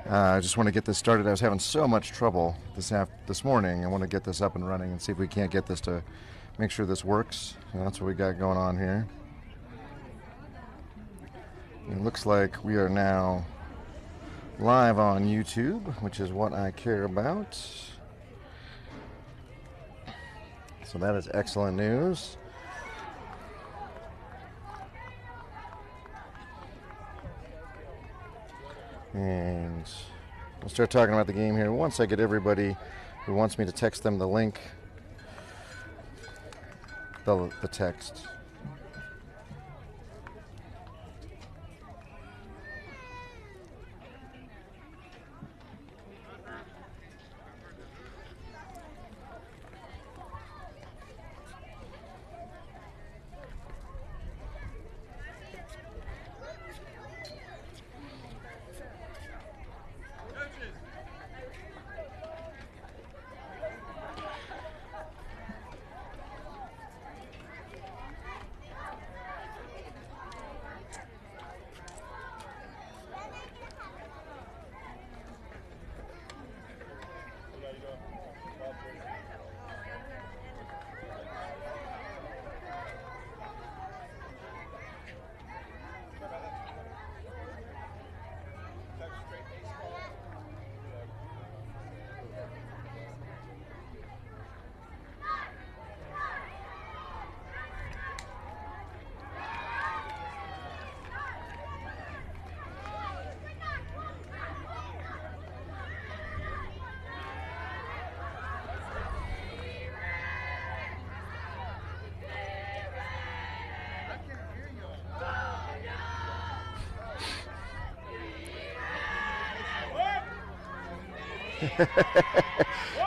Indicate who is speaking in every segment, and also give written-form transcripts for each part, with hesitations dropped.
Speaker 1: I just want to get this started. I was having so much trouble this morning. I want to get this up and running and see if we can't get this to make sure this works. So that's what we got going on here. It looks like we are now live on YouTube, which is what I care about. So that is excellent news. And we'll start talking about the game here once I get everybody who wants me to text them the link, the text.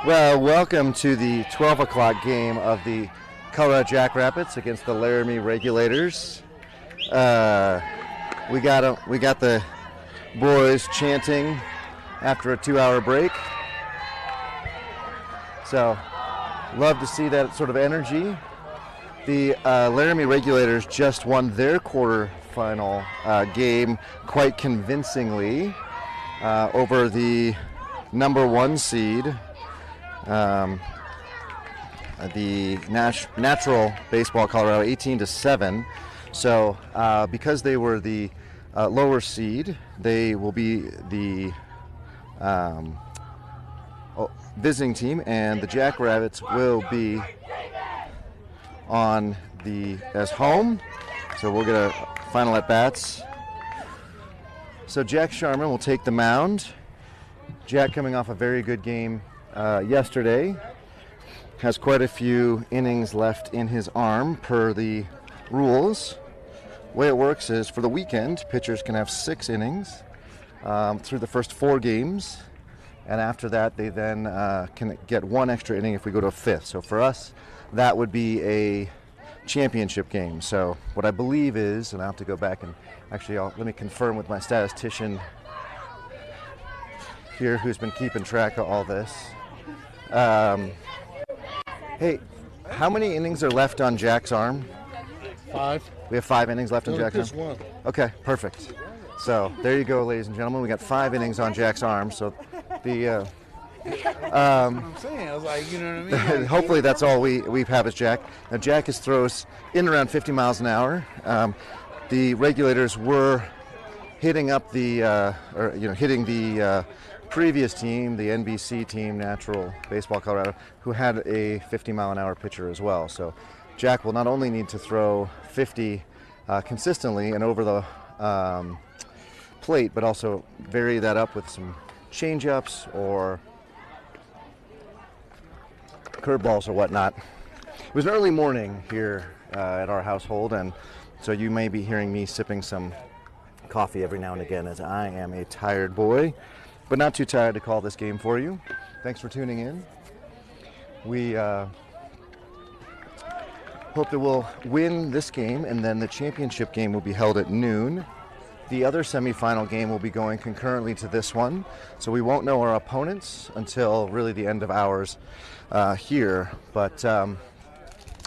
Speaker 1: Well, welcome to the 12 o'clock game of the Colorado Jackrabbits against the Laramie Regulators. We got the boys chanting after a 2-hour break. So, love to see that sort of energy. The Laramie Regulators just won their quarterfinal game quite convincingly over the number 1 seed, the Natural Baseball Colorado, 18-7. So because they were the lower seed, they will be the visiting team, and the Jackrabbits will be on as home. So we'll get a final at bats. So Jack Sharman will take the mound. Jack, coming off a very good game yesterday, has quite a few innings left in his arm per the rules. The way it works is for the weekend, pitchers can have 6 innings through the first 4 games, and after that they then can get 1 extra inning if we go to a 5th. So for us, that would be a championship game. So what I believe is, and I'll have to go back and actually let me confirm with my statistician here who's been keeping track of all this. Hey, how many innings are left on Jack's arm?
Speaker 2: 5.
Speaker 1: We have 5 innings left on Jack's arm?
Speaker 2: Just 1.
Speaker 1: Okay, perfect. So there you go, ladies and gentlemen. We got 5 innings on Jack's arm. So the
Speaker 2: I'm saying, I was like, you know what I mean?
Speaker 1: hopefully that's all we have is Jack. Now Jack throws in around 50 miles an hour. The Regulators were hitting up hitting the previous team, the NBC team, Natural Baseball Colorado, who had a 50-mile-an-hour pitcher as well. So Jack will not only need to throw 50 consistently and over the plate, but also vary that up with some change-ups or curveballs or whatnot. It was an early morning here at our household, and so you may be hearing me sipping some coffee every now and again, as I am a tired boy, but not too tired to call this game for you. Thanks for tuning in. We hope that we'll win this game, and then the championship game will be held at noon. The other semifinal game will be going concurrently to this one, so we won't know our opponents until really the end of ours here. But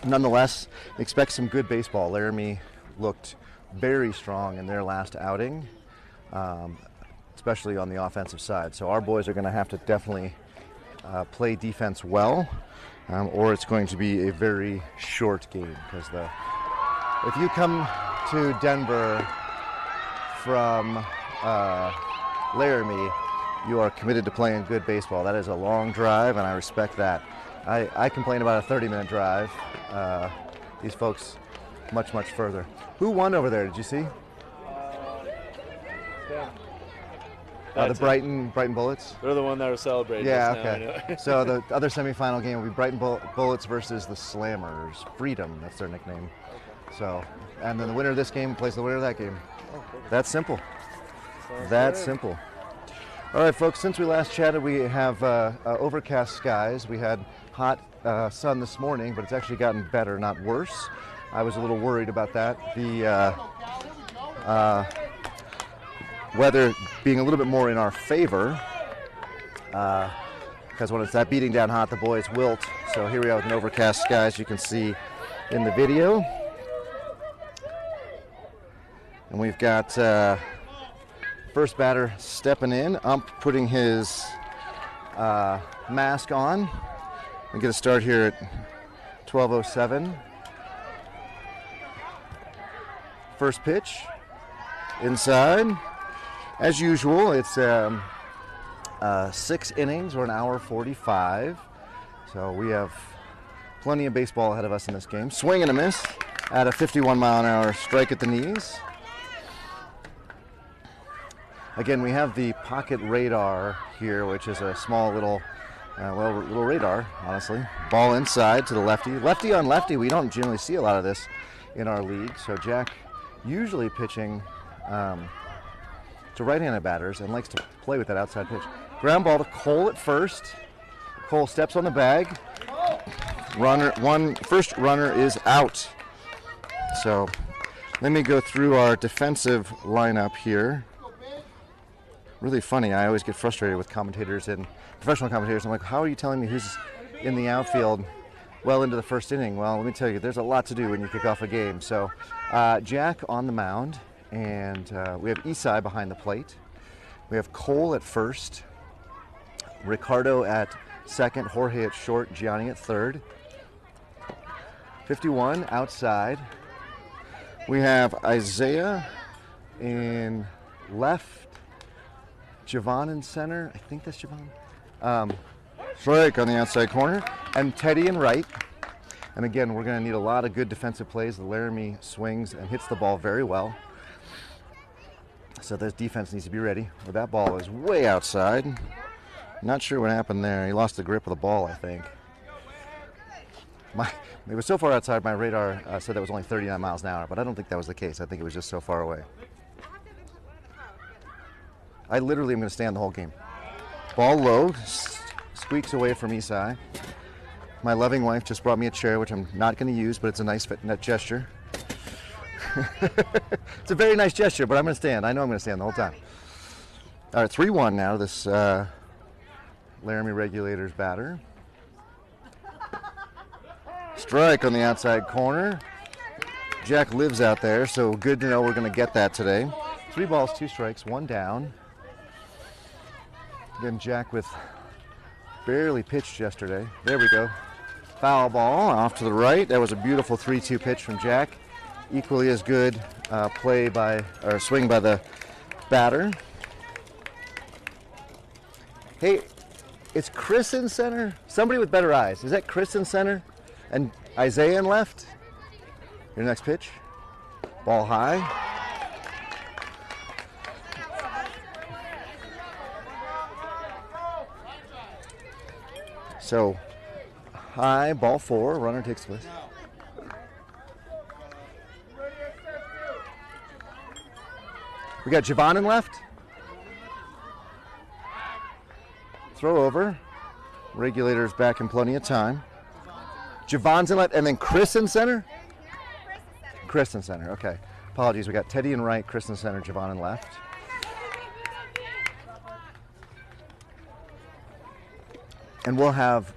Speaker 1: nonetheless, expect some good baseball. Laramie looked very strong in their last outing. especially on the offensive side. So our boys are going to have to definitely play defense well, or it's going to be a very short game. Because if you come to Denver from Laramie, you are committed to playing good baseball. That is a long drive, and I respect that. I complain about a 30-minute drive. These folks much, much further. Who won over there? Did you see? The Brighton Bullets?
Speaker 3: They're the one that were celebrating.
Speaker 1: Yeah,
Speaker 3: just
Speaker 1: okay.
Speaker 3: now, anyway.
Speaker 1: So the other semifinal game will be Brighton Bullets versus the Slammers. Freedom, that's their nickname. Okay. So, and then the winner of this game plays the winner of that game. Oh, that's simple. That's simple. All right, folks, since we last chatted, we have overcast skies. We had hot sun this morning, but it's actually gotten better, not worse. I was a little worried about that. The weather being a little bit more in our favor, because when it's that beating down hot, the boys wilt. So here we are with an overcast sky, as you can see in the video. And we've got first batter stepping in, Ump putting his mask on. We get a start here at 12:07. First pitch, inside. As usual, it's 6 innings or an hour 45. So we have plenty of baseball ahead of us in this game. Swing and a miss at a 51-mile-an-hour strike at the knees. Again, we have the pocket radar here, which is a small little radar, honestly. Ball inside to the lefty. Lefty on lefty, we don't generally see a lot of this in our league. So Jack usually pitching to right-handed batters and likes to play with that outside pitch. Ground ball to Cole at first. Cole steps on the bag. First runner is out. So let me go through our defensive lineup here. Really funny, I always get frustrated with commentators and professional commentators. I'm like, how are you telling me who's in the outfield well into the first inning? Well, let me tell you, there's a lot to do when you kick off a game. So Jack on the mound, and we have Isai behind the plate. We have Cole at first, Ricardo at second, Jorge at short, Gianni at third. 51 outside. We have Isaiah in left, Javon in center. I think that's Javon. Strike on the outside corner, and Teddy in right. And again, we're going to need a lot of good defensive plays. The Laramie swings and hits the ball very well. So this defense needs to be ready. But that ball is way outside. Not sure what happened there. He lost the grip of the ball, I think. It was so far outside, my radar said that was only 39 miles an hour, but I don't think that was the case. I think it was just so far away. I literally am going to stand the whole game. Ball low, squeaks away from Isai. My loving wife just brought me a chair, which I'm not going to use, but it's a nice gesture. It's a very nice gesture, but I'm going to stand. I know I'm going to stand the whole time. All right, 3-1 now, this Laramie Regulators batter. Strike on the outside corner. Jack lives out there, so good to know we're going to get that today. 3 balls, 2 strikes, 1 down. Again, Jack with barely pitched yesterday. There we go. Foul ball off to the right. That was a beautiful 3-2 pitch from Jack. Equally as good swing by the batter. Hey, is Chris in center? Somebody with better eyes. Is that Chris in center? And Isaiah in left? Your next pitch. Ball high. So, high, ball 4, runner takes place. We got Javon in left. Throw over. Regulators back in plenty of time. Javon's in left, and then Chris in center? Chris in center, okay. Apologies, we got Teddy in right, Chris in center, Javon in left. And we'll have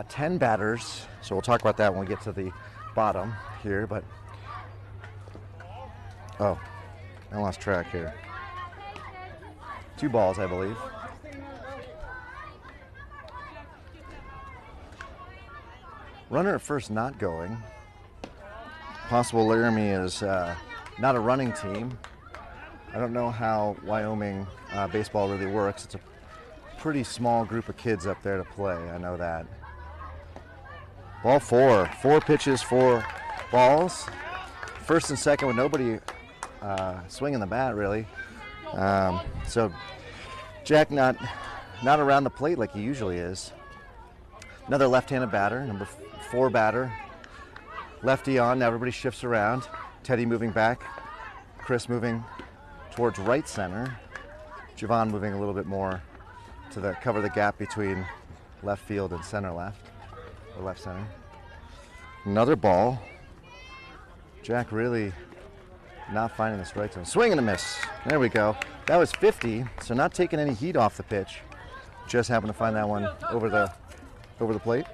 Speaker 1: 10 batters, so we'll talk about that when we get to the bottom here, but... Oh, I lost track here. 2 balls, I believe. Runner at first not going. Possible Laramie is not a running team. I don't know how Wyoming baseball really works. It's a pretty small group of kids up there to play. I know that. Ball 4. 4 pitches, 4 balls. First and second with nobody swinging the bat, really. So Jack not around the plate like he usually is. Another left-handed batter, number 4 batter. Lefty on, now everybody shifts around. Teddy moving back. Chris moving towards right center. Javon moving a little bit more to cover the gap between left field and center left, or left center. Another ball. Jack really not finding the strike zone. Swing and a miss. There we go. That was 50, so not taking any heat off the pitch. Just happened to find that one over the plate.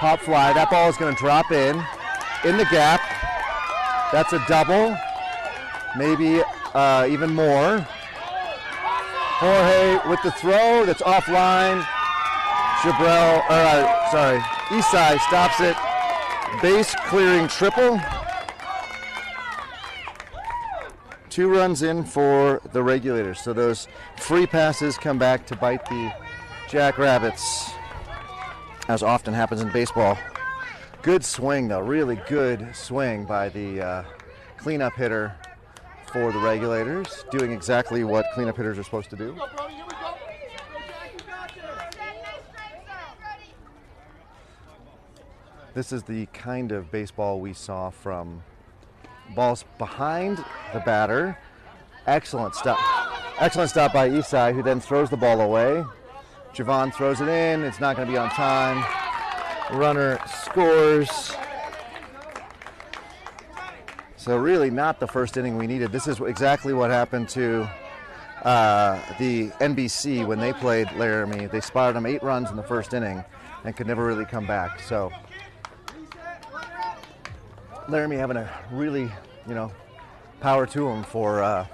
Speaker 1: Pop fly. That ball is going to drop in the gap. That's a double, maybe even more. Jorge with the throw that's offline. Isai stops it. Base clearing triple. 2 runs in for the Regulators. So those free passes come back to bite the Jackrabbits, as often happens in baseball. Good swing, though. Really good swing by the cleanup hitter for the Regulators, doing exactly what cleanup hitters are supposed to do. This is the kind of baseball we saw from balls behind the batter. Excellent stop by Isai, who then throws the ball away. Javon throws it in. It's not going to be on time. Runner scores. So really not the first inning we needed. This is exactly what happened to the NBC when they played Laramie. They spotted them 8 runs in the first inning and could never really come back. So Laramie having a really, power to them for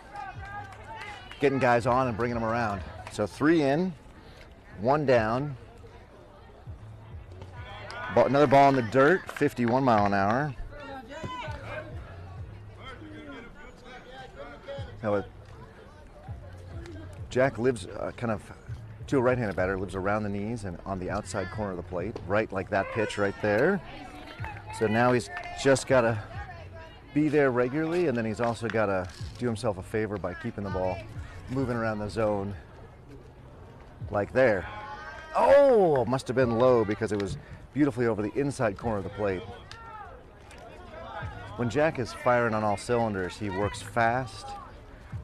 Speaker 1: getting guys on and bringing them around. So 3 in, 1 down. Another ball in the dirt, 51 mile an hour. Now, Jack lives kind of to a right-handed batter, lives around the knees and on the outside corner of the plate, right like that pitch right there. So now he's just got to be there regularly, and then he's also got to do himself a favor by keeping the ball moving around the zone like there. Oh, must have been low because it was beautifully over the inside corner of the plate. When Jack is firing on all cylinders, he works fast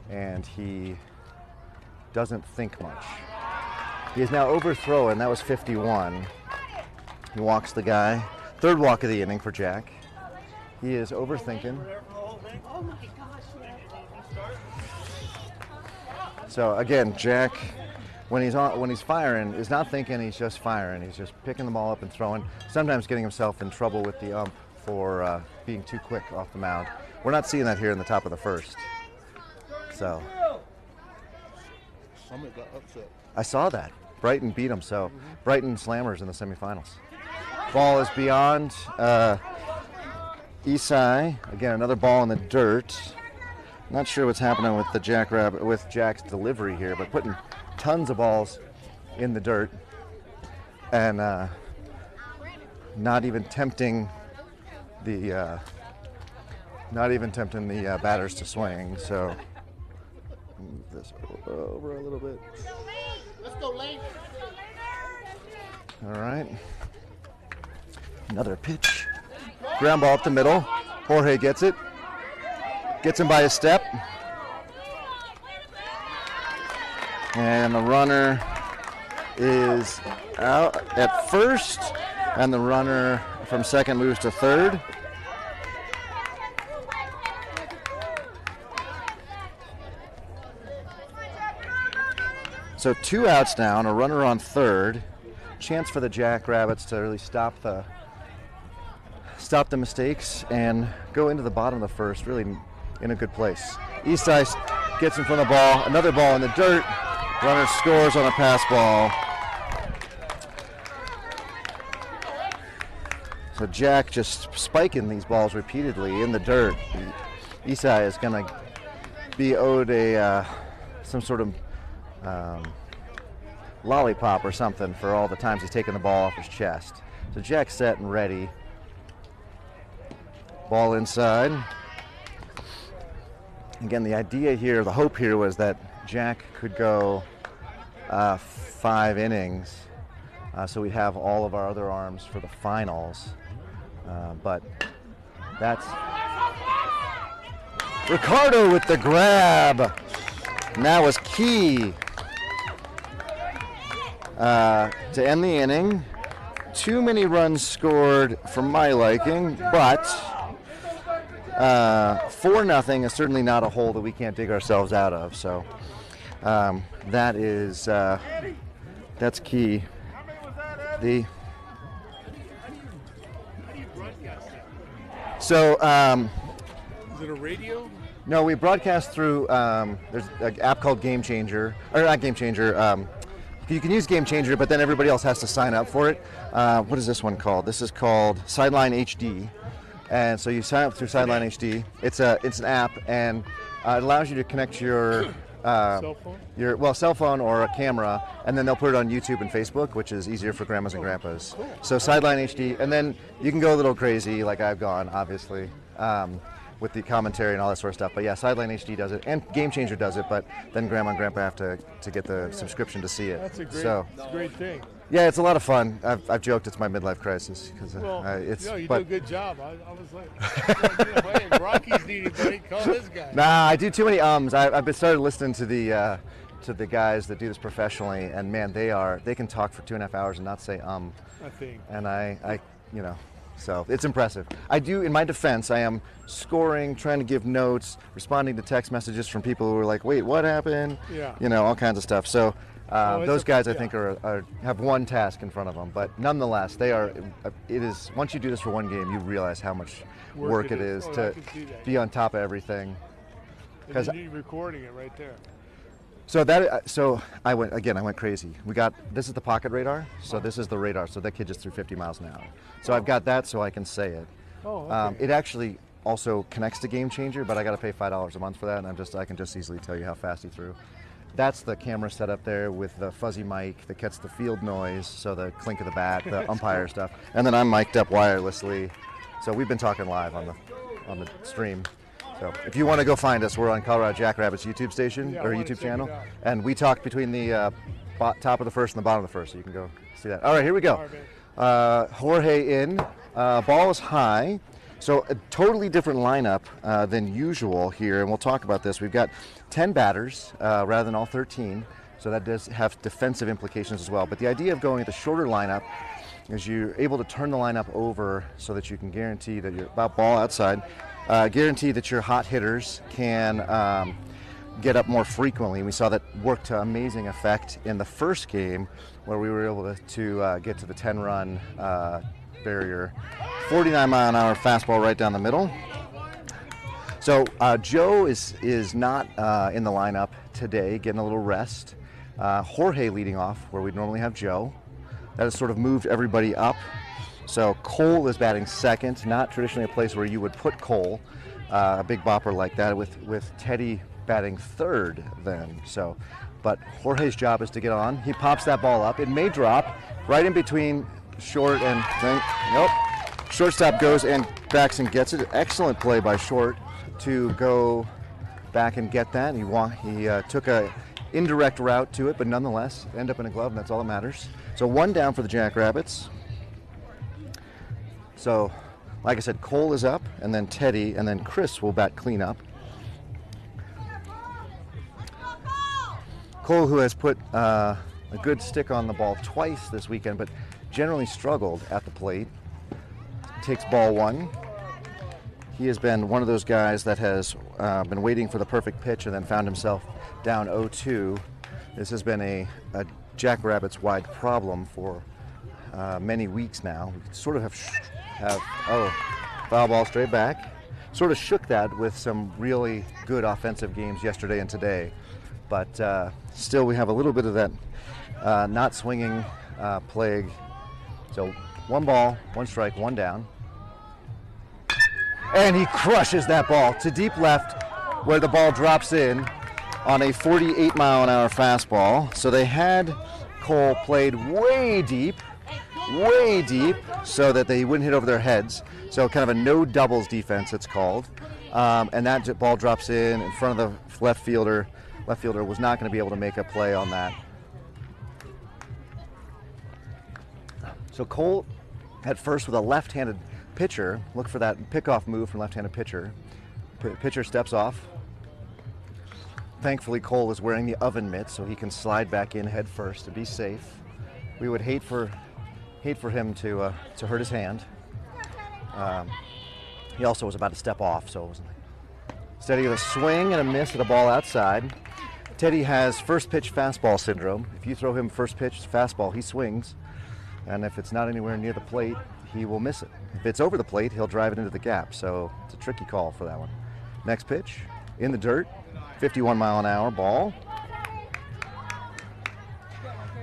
Speaker 1: and he doesn't think much. He is now overthrowing. That was 51. He walks the guy. 3rd walk of the inning for Jack. He is overthinking. So again, Jack, when he's firing, is not thinking. He's just firing. He's just picking the ball up and throwing. Sometimes getting himself in trouble with the ump for being too quick off the mound. We're not seeing that here in the top of the 1st. So
Speaker 2: Summit got upset.
Speaker 1: I saw that. Brighton beat him. So Brighton Slammers in the semifinals. Ball is beyond Isai. Again, another ball in the dirt. Not sure what's happening with the Jack's delivery here, but putting tons of balls in the dirt and not even tempting the batters to swing. So move this over a little bit.
Speaker 2: Let's go, Lane.
Speaker 1: All right. Another pitch. Ground ball up the middle. Jorge gets it. Gets him by a step. And the runner is out at first. And the runner from second moves to third. So 2 outs now and a runner on third. Chance for the Jackrabbits to really stop the stop the mistakes and go into the bottom of the first really in a good place. Eastside gets in front of the ball, another ball in the dirt. Runner scores on a pass ball. So Jack just spiking these balls repeatedly in the dirt. Eastside is going to be owed some sort of lollipop or something for all the times he's taken the ball off his chest. So Jack's set and ready. Ball inside. Again, the idea here, the hope here was that Jack could go 5 innings, so we'd have all of our other arms for the finals. But that's Ricardo with the grab. And that was key to end the inning. Too many runs scored for my liking, but 4-0 is certainly not a hole that we can't dig ourselves out of. So that's key.
Speaker 2: Is it a radio?
Speaker 1: No, we broadcast through. There's an app called Game Changer, or not Game Changer. You can use Game Changer, but then everybody else has to sign up for it. What is this one called? This is called Sideline HD, and so you sign up through Sideline HD. It's an app, and it allows you to connect your
Speaker 2: Cell phone?
Speaker 1: cell phone or a camera, and then they'll put it on YouTube and Facebook, which is easier for grandmas and grandpas.
Speaker 2: Cool.
Speaker 1: So Sideline HD, and then you can go a little crazy, like I've gone, obviously. With the commentary and all that sort of stuff. But yeah, Sideline HD does it, and Game Changer does it, but then Grandma and Grandpa have to get the subscription to see it.
Speaker 2: That's a great thing.
Speaker 1: Yeah, it's a lot of fun. I've joked it's my midlife crisis. Because
Speaker 2: you do a good job. I was like, hey, Rockies need anybody, call this guy.
Speaker 1: Nah, I do too many ums. I've been started listening to the guys that do this professionally, and man, they can talk for 2.5 hours and not say
Speaker 2: I think.
Speaker 1: And I so it's impressive. I do, in my defense, I am scoring, trying to give notes, responding to text messages from people who are like, wait, what happened?
Speaker 2: Yeah.
Speaker 1: All kinds of stuff. So those guys, I think, have one task in front of them. But nonetheless, it is, once you do this for one game, you realize how much work it is to be on top of everything.
Speaker 2: Because you're recording it right there.
Speaker 1: So I went crazy. This is the pocket radar, so this is the radar, so that kid just threw 50 miles an hour. So I've got that so I can say it.
Speaker 2: Oh, okay.
Speaker 1: It actually also connects to Game Changer, but I got to pay $5 a month for that, and I can just easily tell you how fast he threw. That's the camera set up there with the fuzzy mic that gets the field noise, so the clink of the bat, the umpire stuff, and then I'm mic'd up wirelessly. So we've been talking live on the stream. So if you want to go find us, we're on Colorado Jackrabbits YouTube station or YouTube channel, and we talk between the top of the first and the bottom of the first, so you can go see that. All right, here we go. Jorge in, ball is high, so a totally different lineup than usual here, and we'll talk about this. We've got 10 batters rather than all 13, so that does have defensive implications as well. But the idea of going with the shorter lineup is you're able to turn the lineup over so that you can guarantee that you're about ball outside. Guarantee that your hot hitters can get up more frequently. We saw that work to amazing effect in the first game where we were able to get to the 10-run barrier. 49-mile-an-hour fastball right down the middle. So Joe is not in the lineup today, getting a little rest. Jorge leading off where we'd normally have Joe. That has sort of moved everybody up. So Cole is batting second, not traditionally a place where you would put Cole, a big bopper like that, with Teddy batting third then. So, but Jorge's job is to get on. He pops that ball up. It may drop right in between short and nope. Shortstop goes and backs and gets it. Excellent play by short to go back and get that. He took a indirect route to it, but nonetheless end up in a glove, and that's all that matters. So one down for the Jackrabbits. So, like I said, Cole is up, and then Teddy, and then Chris will bat cleanup. Cole, who has put a good stick on the ball twice this weekend, but generally struggled at the plate, takes ball one. He has been one of those guys that has been waiting for the perfect pitch and then found himself down 0-2. This has been a Jackrabbits-wide problem for many weeks now. We sort of have foul ball straight back. Sort of shook that with some really good offensive games yesterday and today. But still we have a little bit of that not swinging plague. So 1 ball, 1 strike, 1 down. And he crushes that ball to deep left where the ball drops in on a 48-mile-an-hour fastball. So they had Cole played way deep, so that they wouldn't hit over their heads. So kind of a no doubles defense, it's called. And that ball drops in front of the left fielder. Left fielder was not going to be able to make a play on that. So Cole at first with a left-handed pitcher. Look for that pickoff move from left-handed pitcher. Pitcher steps off. Thankfully, Cole is wearing the oven mitt, so he can slide back in head first to be safe. We would hate for him to hurt his hand. He also was about to step off, so it was steady with a swing and a miss at a ball outside. Teddy has first pitch fastball syndrome. If you throw him first pitch fastball, he swings, and if it's not anywhere near the plate, he will miss it. If it's over the plate, he'll drive it into the gap, so it's a tricky call for that one. Next pitch, in the dirt, 51-mile-an-hour ball.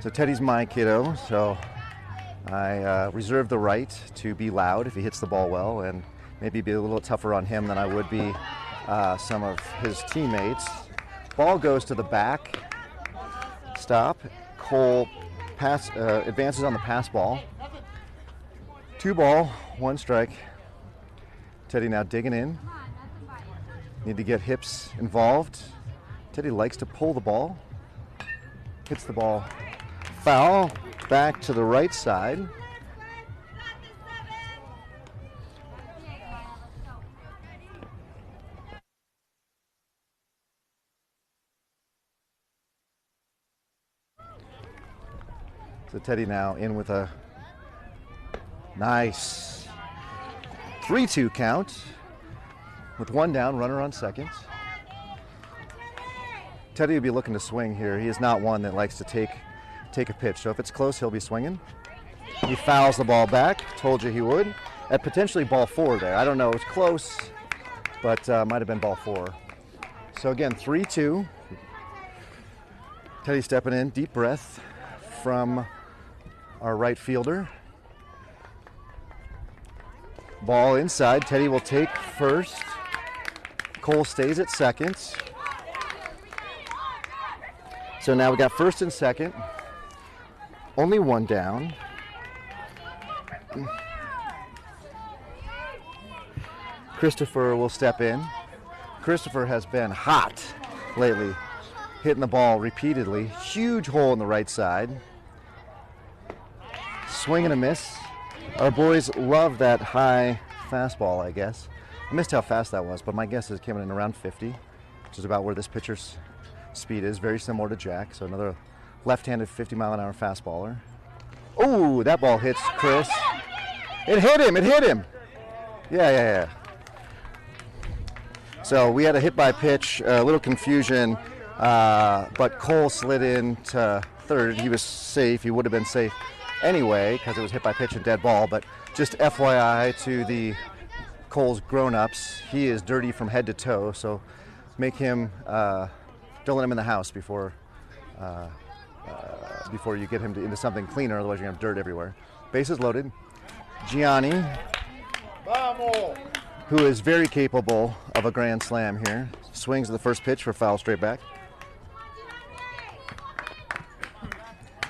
Speaker 1: So Teddy's my kiddo, so I reserve the right to be loud if he hits the ball well, and maybe be a little tougher on him than I would be some of his teammates. Ball goes to the back. Stop. Cole advances on the pass ball. 2 ball, 1 strike. Teddy now digging in. Need to get hips involved. Teddy likes to pull the ball. Hits the ball foul, back to the right side. So Teddy now in with a nice 3-2 count with 1 down, runner on second. Teddy will be looking to swing here. He is not one that likes to take a pitch. So if it's close, he'll be swinging. He fouls the ball back. Told you he would. At potentially ball 4 there. I don't know. It was close, but might have been ball 4. So again, 3-2. Teddy stepping in. Deep breath from our right fielder. Ball inside. Teddy will take first. Cole stays at second. So now we got first and second. Only 1 down. Christopher will step in. Christopher has been hot lately, hitting the ball repeatedly. Huge hole in the right side. Swing and a miss. Our boys love that high fastball, I guess. I missed how fast that was, but my guess is it came in around 50, which is about where this pitcher's speed is. Very similar to Jack, so another left-handed 50-mile-an-hour fastballer. Oh, that ball hits Chris. It hit him. Yeah. So we had a hit by pitch, a little confusion, but Cole slid in to third. He was safe. He would have been safe anyway because it was hit by pitch and dead ball, but just FYI to the Cole's grown-ups, he is dirty from head to toe, so make him, don't let him in the house before you get him into something cleaner, otherwise you're going to have dirt everywhere. Bases loaded. Gianni, who is very capable of a grand slam here, swings at the first pitch for foul straight back.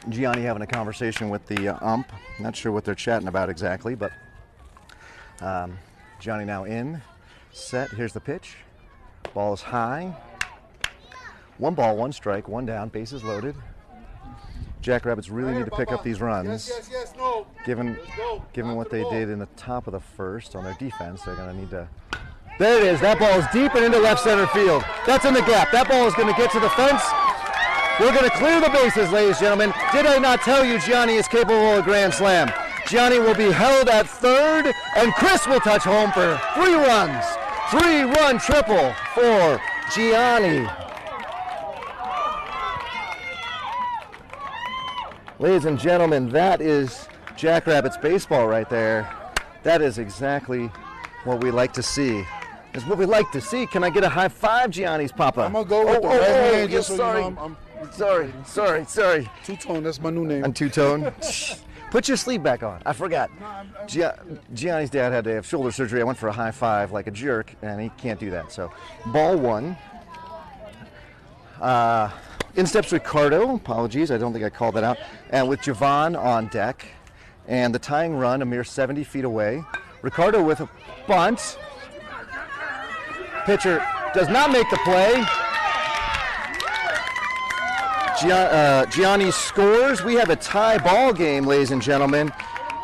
Speaker 1: Gianni having a conversation with the ump. Not sure what they're chatting about exactly, but Gianni now in, set. Here's the pitch. Ball is high. 1 ball, 1 strike, 1 down, bases loaded. Jackrabbits really need to pick up these runs.
Speaker 2: Yes, no.
Speaker 1: Given what they did in the top of the first on their defense, they're going to need to... There it is. That ball is deep and into left center field. That's in the gap. That ball is going to get to the fence. We're going to clear the bases, ladies and gentlemen. Did I not tell you Gianni is capable of a grand slam? Gianni will be held at third, and Chris will touch home for 3 runs. 3-run triple for Gianni. Ladies and gentlemen, that is Jackrabbits baseball right there. That is exactly what we like to see. Is what we like to see. Can I get a high five, Gianni's Papa?
Speaker 2: I'm gonna go with the right hand, just so
Speaker 1: sorry.
Speaker 2: you know.
Speaker 1: Sorry.
Speaker 2: Two-Tone, that's my new name.
Speaker 1: I'm two-tone. Put your sleeve back on. I forgot. Gianni's dad had to have shoulder surgery. I went for a high five like a jerk, and he can't do that. So, ball one. In steps Ricardo. Apologies, I don't think I called that out. And with Javon on deck. And the tying run a mere 70 feet away. Ricardo with a bunt. Pitcher does not make the play. Gianni scores. We have a tie ball game, ladies and gentlemen.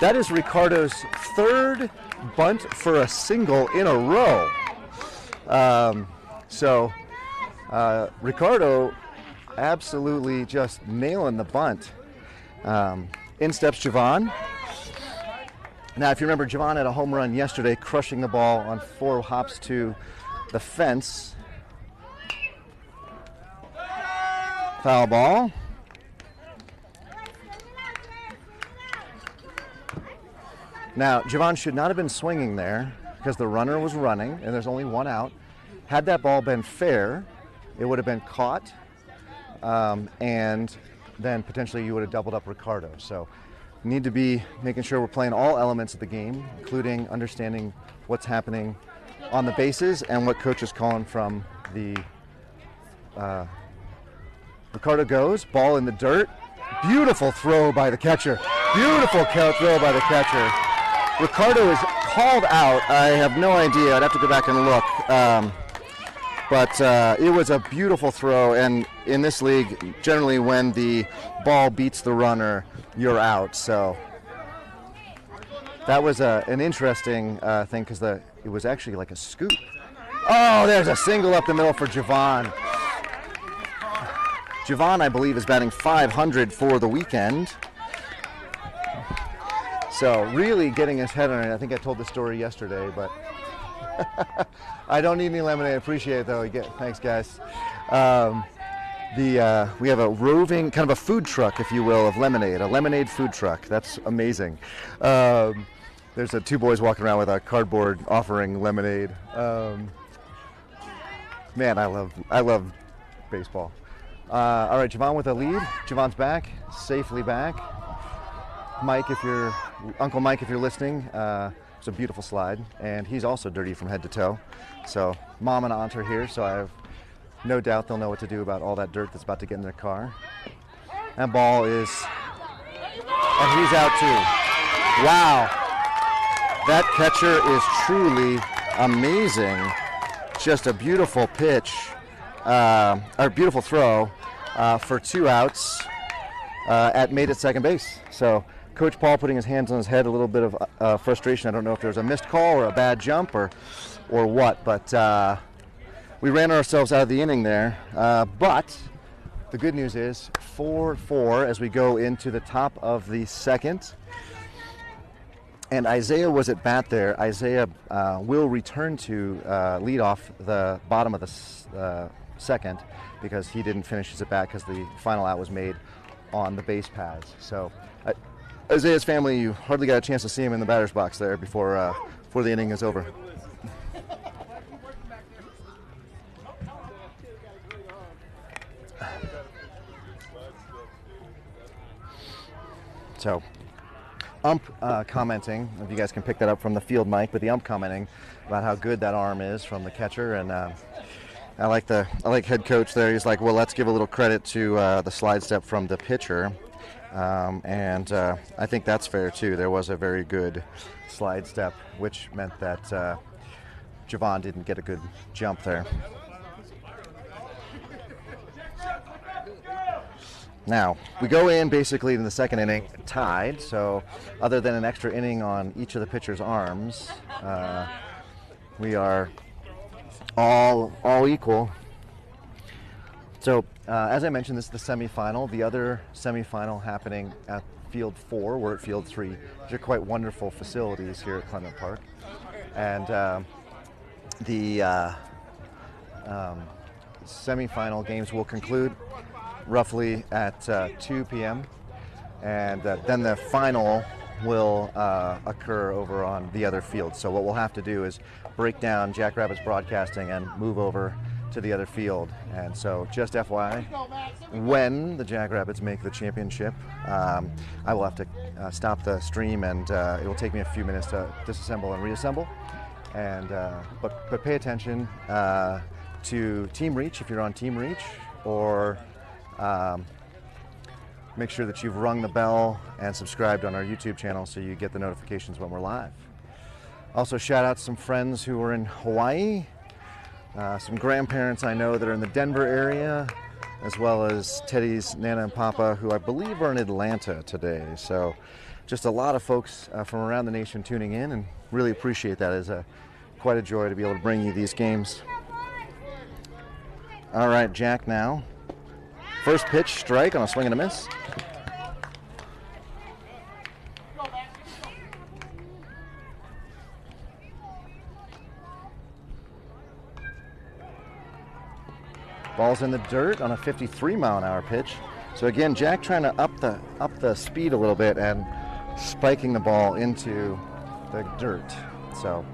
Speaker 1: That is Ricardo's third bunt for a single in a row. Ricardo absolutely just nailing the bunt. In steps Javon. Now, if you remember, Javon had a home run yesterday, crushing the ball on 4 hops to the fence. Foul ball. Now, Javon should not have been swinging there because the runner was running and there's only 1 out. Had that ball been fair, it would have been caught, and then potentially you would have doubled up Ricardo. So, need to be making sure we're playing all elements of the game, including understanding what's happening on the bases and what coach is calling from the Ricardo goes, ball in the dirt. Beautiful throw by the catcher. Beautiful throw by the catcher. Ricardo is called out. I have no idea. I'd have to go back and look. But it was a beautiful throw. And in this league, generally when the ball beats the runner, you're out. So that was an interesting thing because it was actually like a scoop. Oh, there's a single up the middle for Javon. Javon, I believe, is batting .500 for the weekend. So really getting his head on it. I think I told the story yesterday, but I don't need any lemonade. I appreciate it, though. Thanks, guys. We have a roving, kind of a food truck, if you will, of lemonade. A lemonade food truck. That's amazing. There's 2 boys walking around with a cardboard offering lemonade. Man, I love baseball. All right, Javon with a lead. Javon's back, safely back. Uncle Mike, if you're listening, it's a beautiful slide, and he's also dirty from head to toe. So Mom and Aunt are here, so I have no doubt they'll know what to do about all that dirt that's about to get in their car. That ball is, and he's out too. Wow, that catcher is truly amazing. Just a beautiful pitch, or beautiful throw for 2 outs made at second base. So Coach Paul putting his hands on his head, a little bit of frustration. I don't know if there was a missed call or a bad jump or what, but we ran ourselves out of the inning there. But the good news is 4-4 as we go into the top of the second. And Isaiah was at bat there. Isaiah will return to lead off the bottom of the second because he didn't finish his at bat because the final out was made on the base paths. So Isaiah's family, you hardly got a chance to see him in the batter's box there before the inning is over. So, ump commenting, if you guys can pick that up from the field mic, but the ump commenting about how good that arm is from the catcher, and I like head coach there. He's like, well, let's give a little credit to the slide step from the pitcher, and I think that's fair too. There was a very good slide step, which meant that Javon didn't get a good jump there. Now, we go in basically in the second inning tied, so other than an extra inning on each of the pitcher's arms, we are all equal. So, as I mentioned, this is the semifinal. The other semifinal happening at Field 4, we're at Field 3. These are quite wonderful facilities here at Clement Park. And the semifinal games will conclude roughly at 2 p.m. And then the final will occur over on the other field. So what we'll have to do is break down Jackrabbits broadcasting and move over to the other field. And so just FYI, when the Jackrabbits make the championship, I will have to stop the stream, and it will take me a few minutes to disassemble and reassemble. And but pay attention to Team Reach if you're on Team Reach, or make sure that you've rung the bell and subscribed on our YouTube channel so you get the notifications when we're live. Also, shout out to some friends who are in Hawaii, some grandparents I know that are in the Denver area, as well as Teddy's Nana and Papa, who I believe are in Atlanta today. So just a lot of folks from around the nation tuning in, and really appreciate that. It's quite a joy to be able to bring you these games. All right, Jack now. First pitch, strike on a swing and a miss. Ball's in the dirt on a 53-mile-an-hour pitch. So again, Jack trying to up the speed a little bit and spiking the ball into the dirt. So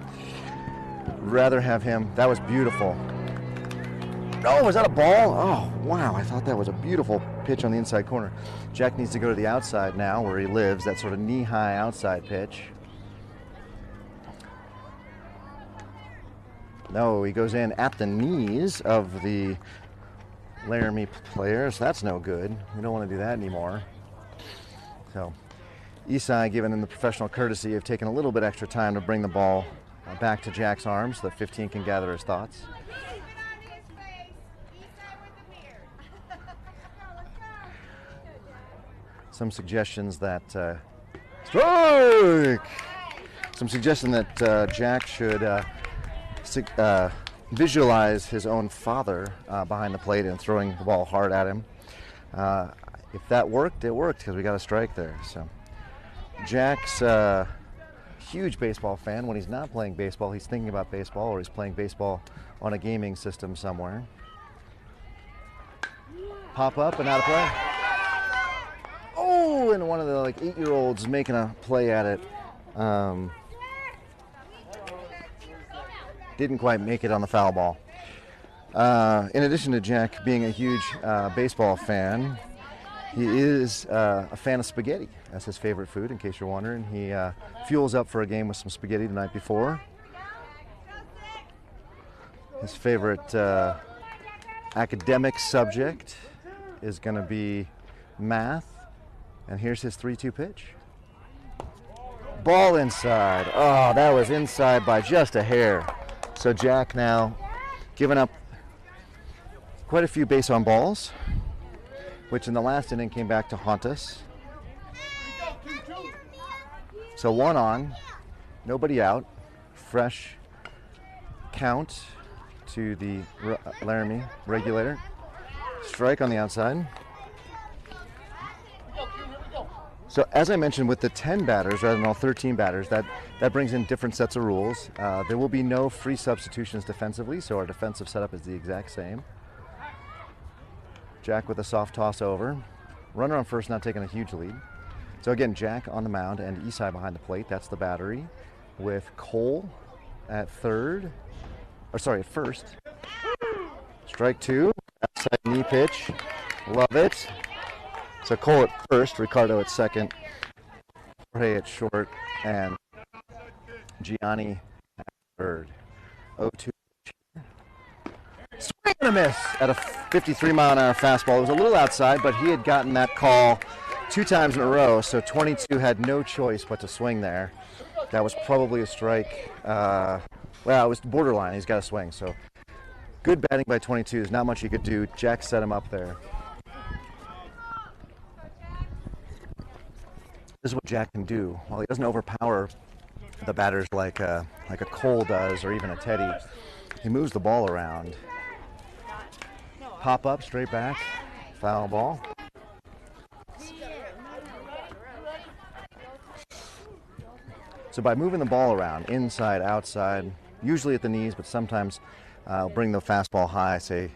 Speaker 1: rather have him. That was beautiful. Oh, was that a ball? Oh, wow. I thought that was a beautiful pitch on the inside corner. Jack needs to go to the outside now where he lives, that sort of knee-high outside pitch. No, he goes in at the knees of the Laramie players. That's no good. We don't want to do that anymore. So Isai giving him the professional courtesy of taking a little bit extra time to bring the ball back to Jack's arms so that 15 can gather his thoughts. Some suggestions that strike! Some suggestion that Jack should visualize his own father behind the plate and throwing the ball hard at him. If that worked, it worked, because we got a strike there. So Jack's a huge baseball fan. When he's not playing baseball, he's thinking about baseball, or he's playing baseball on a gaming system somewhere. Pop up and out of play. Oh, and one of the 8-year-olds making a play at it. Didn't quite make it on the foul ball. In addition to Jack being a huge baseball fan, he is a fan of spaghetti. That's his favorite food, in case you're wondering. He fuels up for a game with some spaghetti the night before. His favorite academic subject is going to be math. And here's his 3-2 pitch. Ball inside. Oh, that was inside by just a hair. So Jack now giving up quite a few base on balls, which in the last inning came back to haunt us. So 1 on, nobody out. Fresh count to the Laramie Regulator. Strike on the outside. So as I mentioned, with the 10 batters rather than all 13 batters, that brings in different sets of rules. There will be no free substitutions defensively, so our defensive setup is the exact same. Jack with a soft toss over. Runner on first, not taking a huge lead. So again, Jack on the mound and Isai behind the plate. That's the battery, with Cole at at first. Strike 2, outside knee pitch. Love it. So Cole at first, Ricardo at second, Jorge at short, and Gianni at third. 0-2. Swing and a miss at a 53-mile-an-hour fastball. It was a little outside, but he had gotten that call 2 times in a row, so 22 had no choice but to swing there. That was probably a strike. Well, it was borderline. He's got to swing. So good batting by 22. There's not much he could do. Jack set him up there. This is what Jack can do. While he doesn't overpower the batters like a Cole does, or even a Teddy, he moves the ball around. Pop up, straight back, foul ball. So by moving the ball around, inside, outside, usually at the knees, but sometimes I'll bring the fastball high, say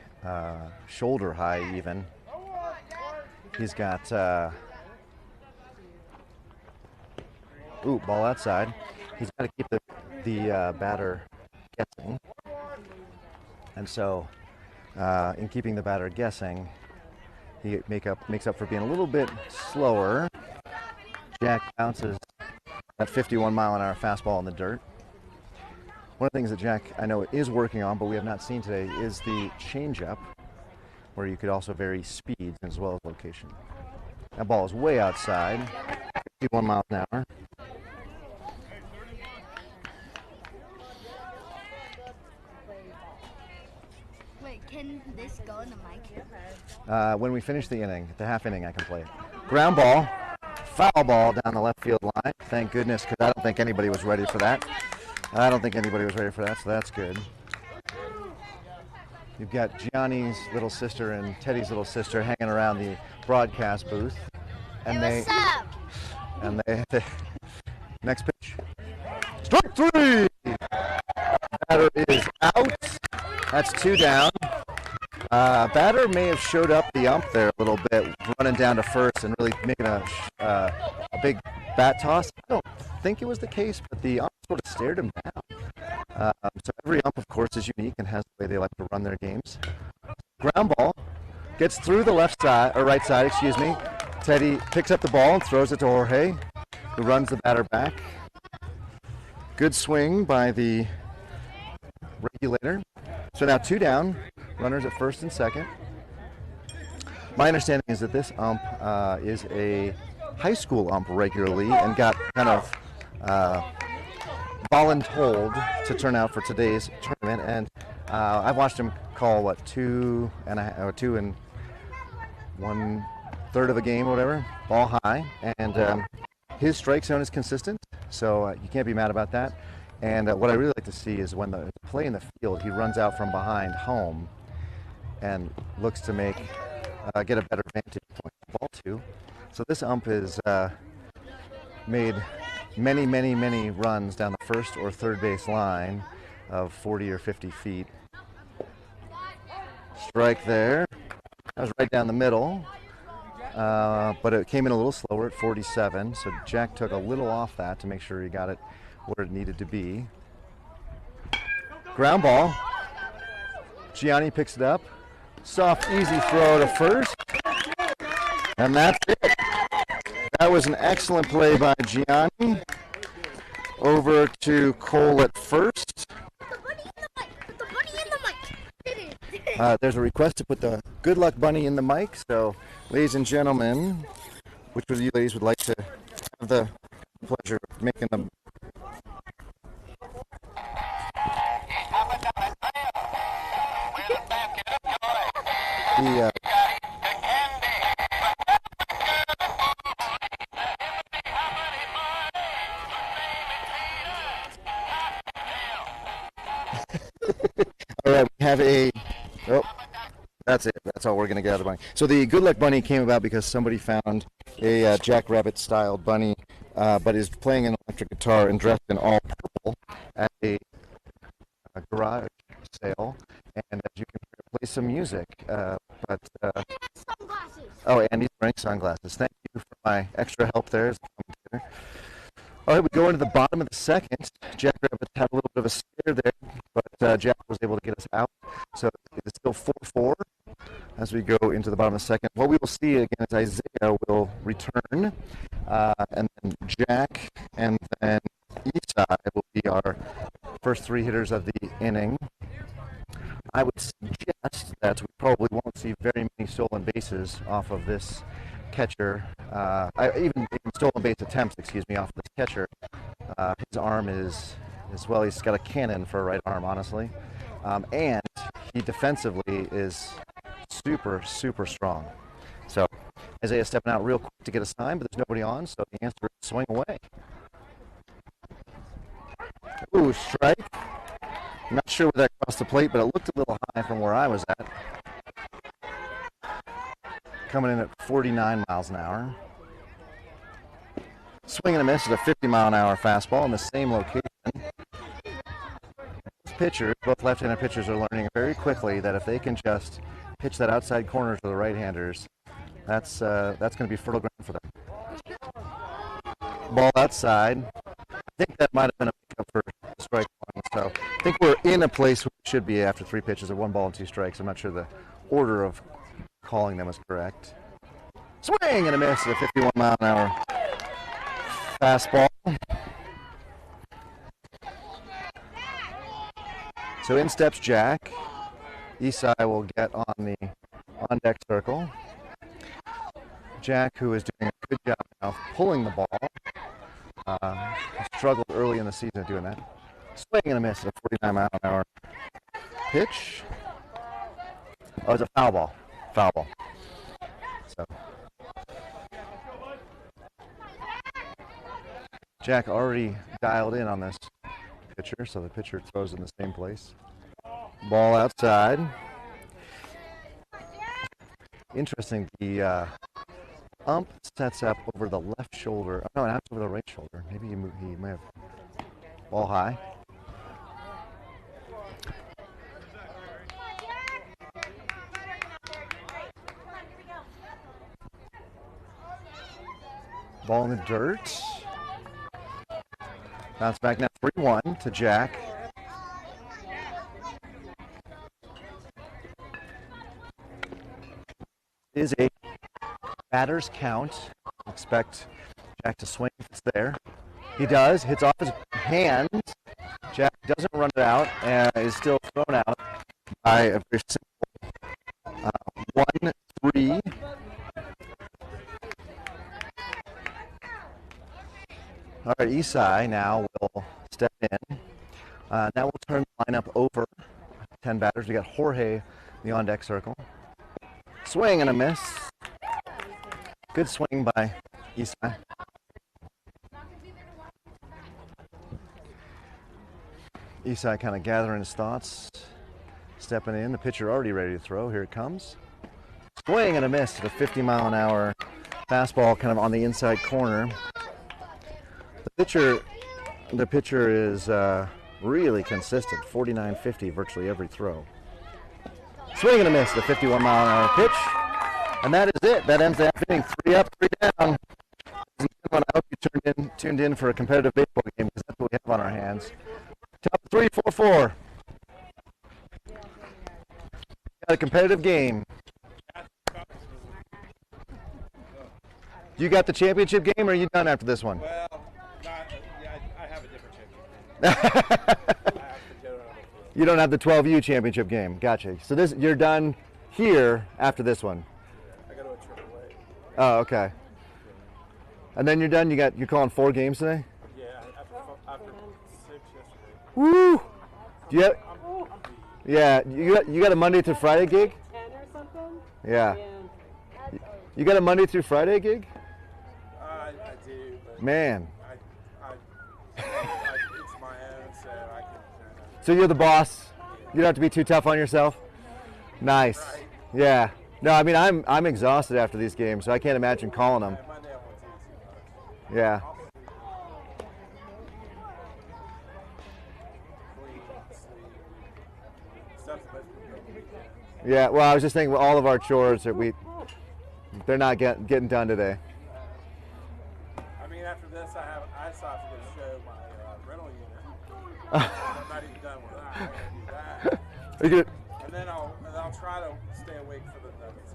Speaker 1: shoulder high even. He's got Ooh, ball outside. He's got to keep the batter guessing. And so, in keeping the batter guessing, he makes up for being a little bit slower. Jack bounces that 51-mile-an-hour fastball in the dirt. One of the things that Jack, I know, is working on, but we have not seen today, is the changeup, where you could also vary speeds as well as location. That ball is way outside, 51 miles an hour.
Speaker 3: Wait, can this go in the mic?
Speaker 1: When we finish the inning, the half inning, I can play it. Ground ball, foul ball down the left field line. Thank goodness, because I don't think anybody was ready for that. So that's good. You've got Gianni's little sister and Teddy's little sister hanging around the broadcast booth. And
Speaker 3: What's up?
Speaker 1: And they next pitch. Strike three! Batter is out. That's 2 down. Batter may have showed up the ump there a little bit, running down to first and really making a big bat toss. I don't think it was the case, but the ump sort of stared him down. So every ump, of course, is unique and has the way they like to run their games. Ground ball gets through the left side, or right side, excuse me. Teddy picks up the ball and throws it to Jorge, who runs the batter back. Good swing by the regulator. So now 2 down, runners at first and second. My understanding is that this ump is a high school ump regularly and got kind of voluntold to turn out for today's tournament. And I've watched him call, 2 and 1/3 of a game or whatever, ball high. And his strike zone is consistent, so you can't be mad about that. And what I really like to see is when the play in the field, he runs out from behind home and looks to get a better vantage point. Ball 2. So this ump has made many runs down the first or third base line of 40 or 50 feet. Strike there. That was right down the middle. But it came in a little slower at 47, so Jack took a little off that to make sure he got it where it needed to be. Ground ball. Gianni picks it up. Soft, easy throw to first. And that's it. That was an excellent play by Gianni. Over to Cole at first.
Speaker 3: Put the bunny in the mic.
Speaker 1: There's a request to put the Good Luck Bunny in the mic. So, ladies and gentlemen, which of you ladies would like to have the pleasure of making them? All right, we have that's it. That's all we're going to get out of the bunny. So the Good Luck Bunny came about because somebody found a Jackrabbit-styled bunny, but is playing an electric guitar and dressed in all purple at a garage sale. And as you can hear, play some music. Oh, and he's wearing sunglasses. Thank you for my extra help there. All right, we go into the bottom of the second. Jackrabbits had a little bit of a scare there, but Jack was able to get us out. So it's still 4-4 as we go into the bottom of the second. What we will see again is Isaiah will return, and then Jack and then Esai will be our first 3 hitters of the inning. I would suggest that we probably won't see very many stolen bases off of this catcher, even stolen base attempts, off of this catcher. His arm is, well, he's got a cannon for a right arm, honestly. And he defensively is super strong. So Isaiah stepping out real quick to get a sign, but there's nobody on, so the answer is swing away. Ooh, strike. I'm not sure where that crossed the plate, but it looked a little high from where I was at. Coming in at 49 miles an hour. Swing and a miss is a 50-mile-an-hour fastball in the same location. Both left-handed pitchers are learning very quickly that if they can just pitch that outside corner to the right-handers, that's going to be fertile ground for them. Ball outside. I think that might have been a pickup for strike one. So I think we're in a place where we should be after 3 pitches of 1 ball and 2 strikes. I'm not sure the order of calling them is correct. Swing and a miss at a 51 mile an hour fastball. So in steps Jack. Isai will get on the on-deck circle. Jack, who is doing a good job now of pulling the ball, struggled early in the season doing that. Swing and a miss at a 49 mile an hour pitch. Oh, it's a foul ball. Foul ball. So Jack already dialed in on this pitcher, so the pitcher throws in the same place. Ball outside. Interesting, the ump sets up over the left shoulder. Oh, no, not over the right shoulder. Maybe he might have ball high. Ball in the dirt. Bounce back now 3-1 to Jack. Is a batter's count. Expect Jack to swing if it's there. He does. Hits off his hands. Jack doesn't run it out and is still thrown out by a very simple 1-3. All right, Isai now will step in. Now we'll turn the lineup over. 10 batters. We got Jorge in the on-deck circle. Swing and a miss. Good swing by Isai. Isai kind of gathering his thoughts. Stepping in. The pitcher already ready to throw. Here it comes. Swing and a miss to the 50 mile an hour fastball kind of on the inside corner. The pitcher is really consistent. 49-50 virtually every throw. Swing and a miss, the 51 mile an hour pitch. And that is it. That ends the half inning. 3 up, 3 down. I hope you tuned in for a competitive baseball game because that's what we have on our hands. Top 3, 4, 4. Got a competitive game. You got the championship game or are you done after this one?
Speaker 4: Well, I have a different championship game.
Speaker 1: You don't have the 12U championship game. Gotcha. So you're done here after this one.
Speaker 4: I go to a AAA.
Speaker 1: Oh, okay. And then you're done. You're calling 4 games today.
Speaker 4: Yeah, after 6 yesterday.
Speaker 1: Woo! Do you have? Yeah, you got a Monday through Friday gig?
Speaker 5: 10 or something.
Speaker 1: Yeah. You got a Monday through Friday gig?
Speaker 4: I do. But
Speaker 1: Man.
Speaker 4: it's my own, so I can.
Speaker 1: So you're the boss. You don't have to be too tough on yourself. Nice.
Speaker 4: Right.
Speaker 1: Yeah. No, I mean I'm exhausted after these games, so I can't imagine calling them.
Speaker 4: Monday I want to see.
Speaker 1: Yeah. Yeah. Well, I was just thinking with all of our chores that they're not getting done today.
Speaker 4: I mean, after this, I still have to go show my rental unit. I'm not even done with that. I gotta do that.
Speaker 1: Are you good?
Speaker 4: And then I'll try to stay awake for the Nuggets.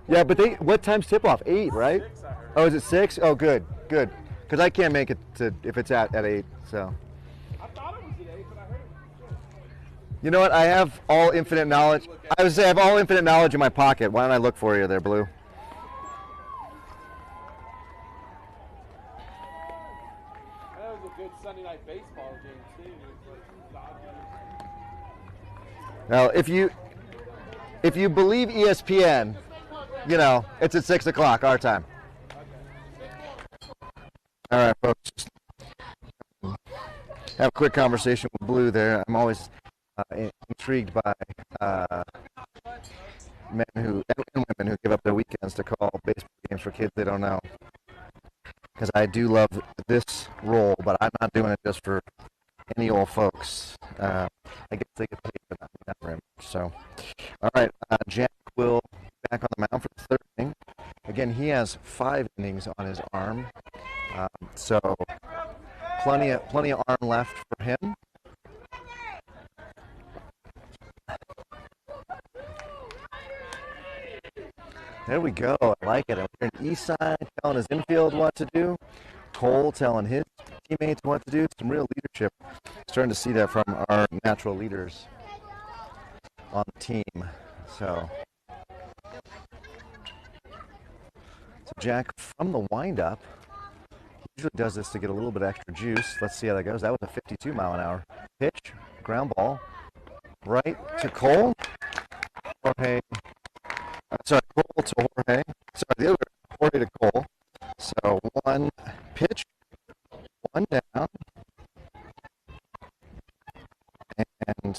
Speaker 1: Yeah, but what time's tip off? 8, right?
Speaker 4: 6, I heard.
Speaker 1: Oh, is it 6? Oh, good. Because I can't make it to if it's at 8. So.
Speaker 4: I thought it was at 8, but I heard it was 6.
Speaker 1: You know what? I have all infinite knowledge. I would say I have all infinite knowledge in my pocket. Why don't I look for you there, Blue?
Speaker 4: That was a good Sunday night baseball game too.
Speaker 1: Now, if you believe ESPN, it's at 6 o'clock our time. All right, folks. Have a quick conversation with Blue there. I'm always intrigued by men and women who give up their weekends to call baseball games for kids they don't know. Because I do love this role, but I'm not doing it just for any old folks. I guess they get paid, but not very much. So, all right, Jack will be back on the mound for the 3rd inning. Again, he has 5 innings on his arm. So plenty of arm left for him. There we go. I like it. We're in Eastside telling his infield what to do. Cole telling his teammates what to do. Some real leadership. Starting to see that from our natural leaders on the team. So Jack from the windup. He usually does this to get a little bit extra juice. Let's see how that goes. That was a 52 mile an hour pitch. Ground ball. Right to Cole. Jorge. Cole to Jorge. Sorry, the other Jorge to Cole. So one pitch, one down, and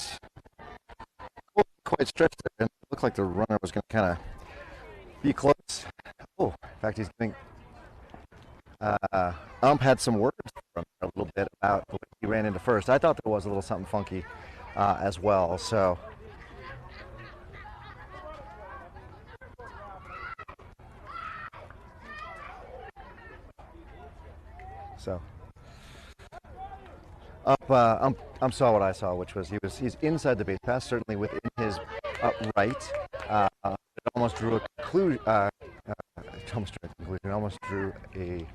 Speaker 1: Cole quite stretched there. It looked like the runner was going to kind of be close. Oh, in fact, he's getting. Ump had some words from a little bit about the way he ran into first. I thought there was a little something funky as well. So. Ump saw what I saw, which was he's inside the base pass, certainly within his right. It almost drew a conclusion. Almost drew a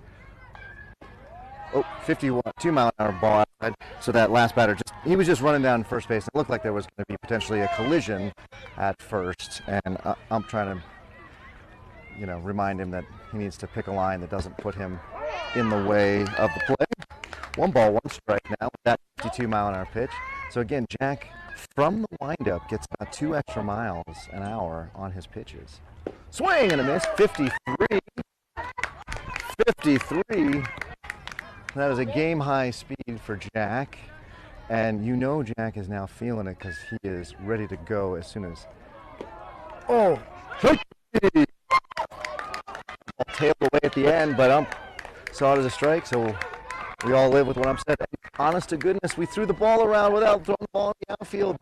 Speaker 1: 52 mile an hour ball outside. So that last batter he was just running down first base. It looked like there was going to be potentially a collision at first, and I'm trying to, remind him that he needs to pick a line that doesn't put him in the way of the play. 1 ball, 1 strike now with that 52 mile an hour pitch. So again, Jack from the windup gets about 2 extra miles an hour on his pitches. Swing and a miss, 53. 53. That is a game high speed for Jack. And Jack is now feeling it because he is ready to go as soon as. Oh! Tailed away at the end, but saw it as a strike, so we all live with what I'm saying. Honest to goodness, we threw the ball around without throwing the ball in the outfield.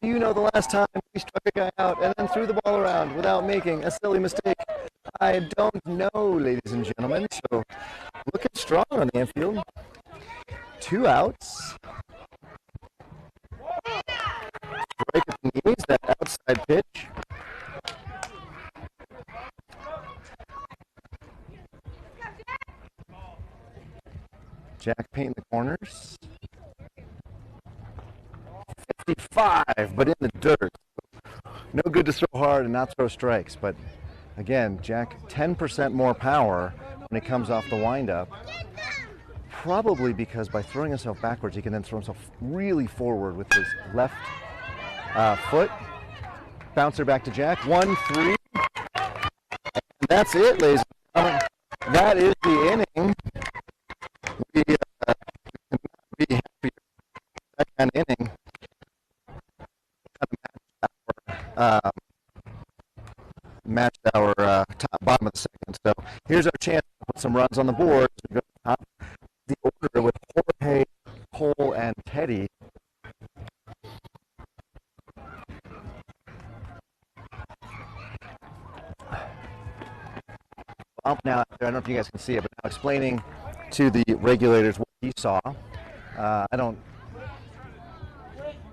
Speaker 1: The last time we struck a guy out and then threw the ball around without making a silly mistake? I don't know, ladies and gentlemen. So looking strong on the infield. 2 outs. Strike at the knees, that outside pitch. Jack painting the corners. 55, but in the dirt. No good to throw hard and not throw strikes. But again, Jack 10% more power when he comes off the windup. Probably because by throwing himself backwards, he can then throw himself really forward with his left foot. Bouncer back to Jack. 1-3. And that's it, ladies and gentlemen. That is the inning. We cannot be happier. That kind of inning matched our bottom of the second. So here's our chance to put some runs on the board. We go to the top of the order with Jorge, Cole, and Teddy. Now, I don't know if you guys can see it, but now explaining to the regulators what he saw. I don't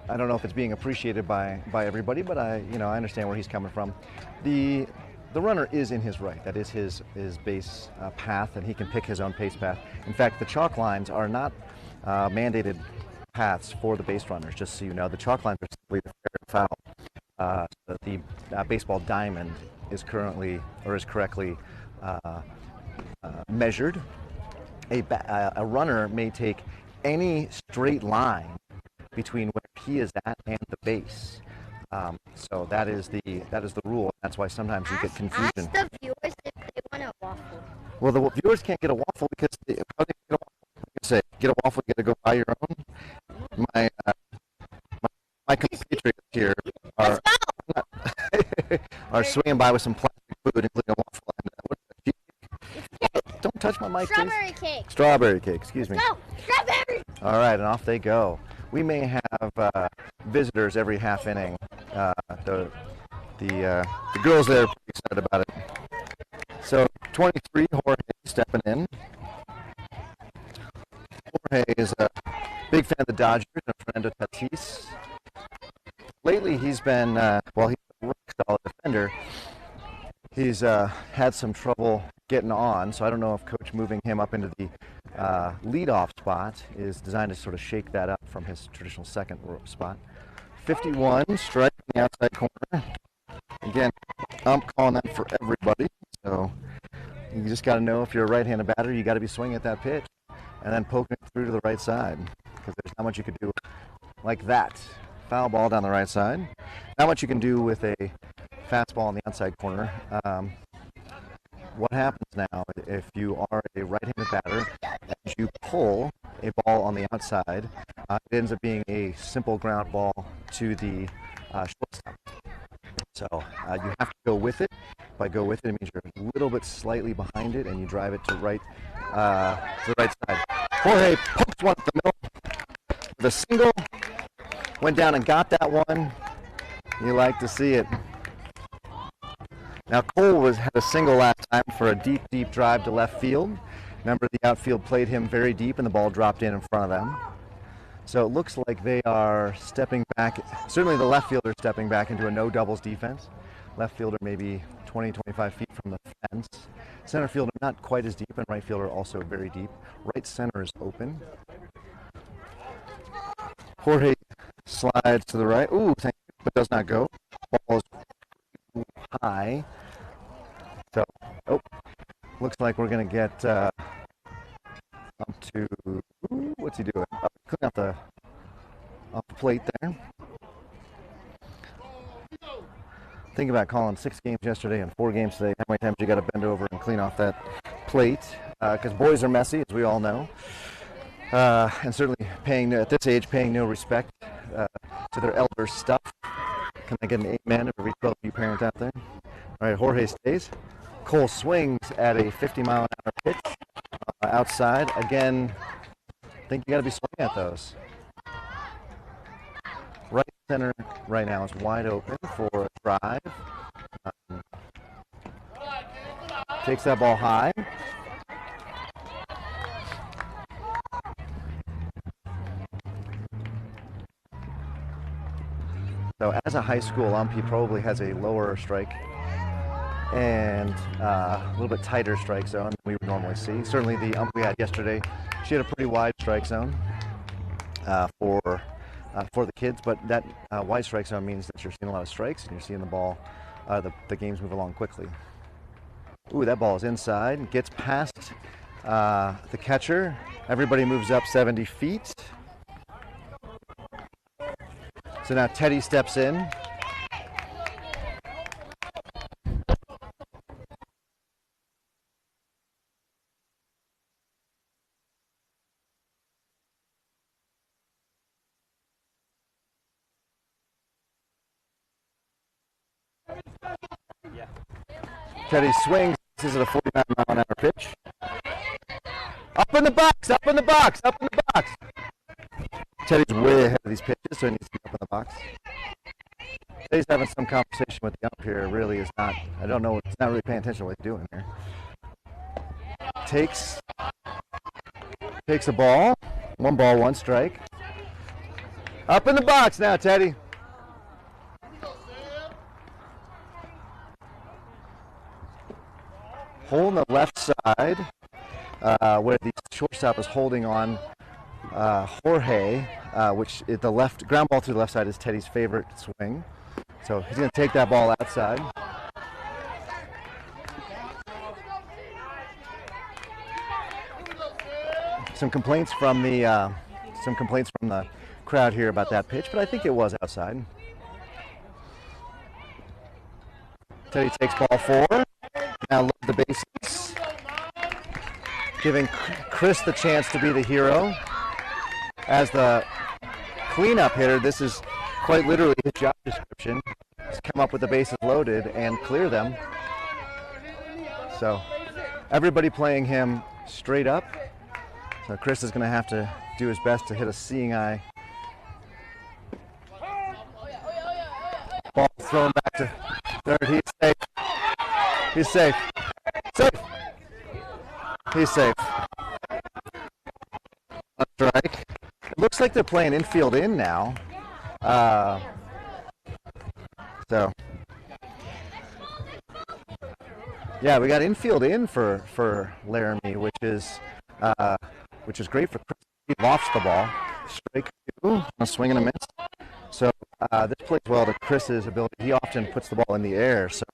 Speaker 1: know if it's being appreciated by everybody, but I understand where he's coming from. The runner is in his right. That is his base path, and he can pick his own pace path. In fact, the chalk lines are not mandated paths for the base runners. Just so you know, the chalk lines are simply the fair and foul. The baseball diamond is correctly measured. A runner may take any straight line between where he is at and the base. So that is the rule. That's why sometimes you get confusion.
Speaker 3: Ask the viewers if they want a waffle.
Speaker 1: Well, the viewers can't get a waffle because how do they get a waffle? Get a waffle, you got to go buy your own. My compatriots here are swinging by with some plastic food, including a waffle. Don't touch my mic, please.
Speaker 3: Strawberry cake.
Speaker 1: Strawberry cake, excuse me.
Speaker 3: No, strawberry.
Speaker 1: All right, and off they go. We may have visitors every half inning. The girls there are pretty excited about it. So 23, Jorge stepping in. Jorge is a big fan of the Dodgers and Fernando Tatis. Lately, he's been, he's a rock-solid defender. He's had some trouble getting on, so I don't know if Coach moving him up into the leadoff spot is designed to sort of shake that up from his traditional second spot. 51, strike in the outside corner. Again, I'm calling that for everybody, so you just got to know if you're a right-handed batter, you got to be swinging at that pitch and then poking it through to the right side, because there's not much you could do like that. Foul ball down the right side. Not much you can do with a fastball in the outside corner. What happens now if you are a right-handed batter and you pull a ball on the outside, it ends up being a simple ground ball to the shortstop. So you have to go with it. By go with it, it means you're a little bit slightly behind it and you drive it to the right side. Jorge poked one at the middle with a single. Went down and got that one. You like to see it. Now Cole had a single last time for a deep, deep drive to left field. Remember, the outfield played him very deep and the ball dropped in front of them. So it looks like they are stepping back. Certainly the left fielder stepping back into a no doubles defense. Left fielder maybe 20, 25 feet from the fence. Center fielder not quite as deep, and right fielder also very deep. Right center is open. Jorge slides to the right. Ooh, thank you, but does not go. Ball is high. So, looks like we're going to get up to, what's he doing? Clean out off the plate there. Think about calling 6 games yesterday and 4 games today. How many times you got to bend over and clean off that plate? Because boys are messy, as we all know. And certainly at this age, paying no respect to their elders' stuff. Can I get an amen of every 12 of you parents out there? All right, Jorge stays. Cole swings at a 50-mile-an-hour pitch outside. Again, I think you got to be swinging at those. Right center right now is wide open for a drive. Takes that ball high. So as a high school ump, he probably has a lower strike and a little bit tighter strike zone than we would normally see. Certainly the ump we had yesterday, she had a pretty wide strike zone for the kids, but that wide strike zone means that you're seeing a lot of strikes and you're seeing the ball, the games move along quickly. Ooh, that ball is inside, gets past the catcher. Everybody moves up 70 feet. So now Teddy steps in. Teddy swings. This is a 49-mile-an-hour pitch. Up in the box, up in the box, up in the box. Teddy's way ahead of these pitches, so he needs to be up in the box. Teddy's having some conversation with the ump here. Really is not, I don't know, it's not really paying attention to what he's doing here. Takes a ball. 1 ball, 1 strike. Up in the box now, Teddy. Hole on the left side, where the shortstop is holding on Jorge, which is the left ground ball to the left side is Teddy's favorite swing. So he's going to take that ball outside. Some complaints from the crowd here about that pitch, but I think it was outside. Teddy takes ball 4. Now load the bases, giving Chris the chance to be the hero. As the cleanup hitter, this is quite literally his job description. Just come up with the bases loaded and clear them. So everybody playing him straight up. So Chris is going to have to do his best to hit a seeing eye. Ball thrown back to third. He's safe. He's safe. Safe. He's safe. That's looks like they're playing infield in now. So, yeah, we got infield in for Laramie, which is great for Chris. He lofts the ball. Strike two, a swing and a miss. So this plays well to Chris's ability. He often puts the ball in the air. So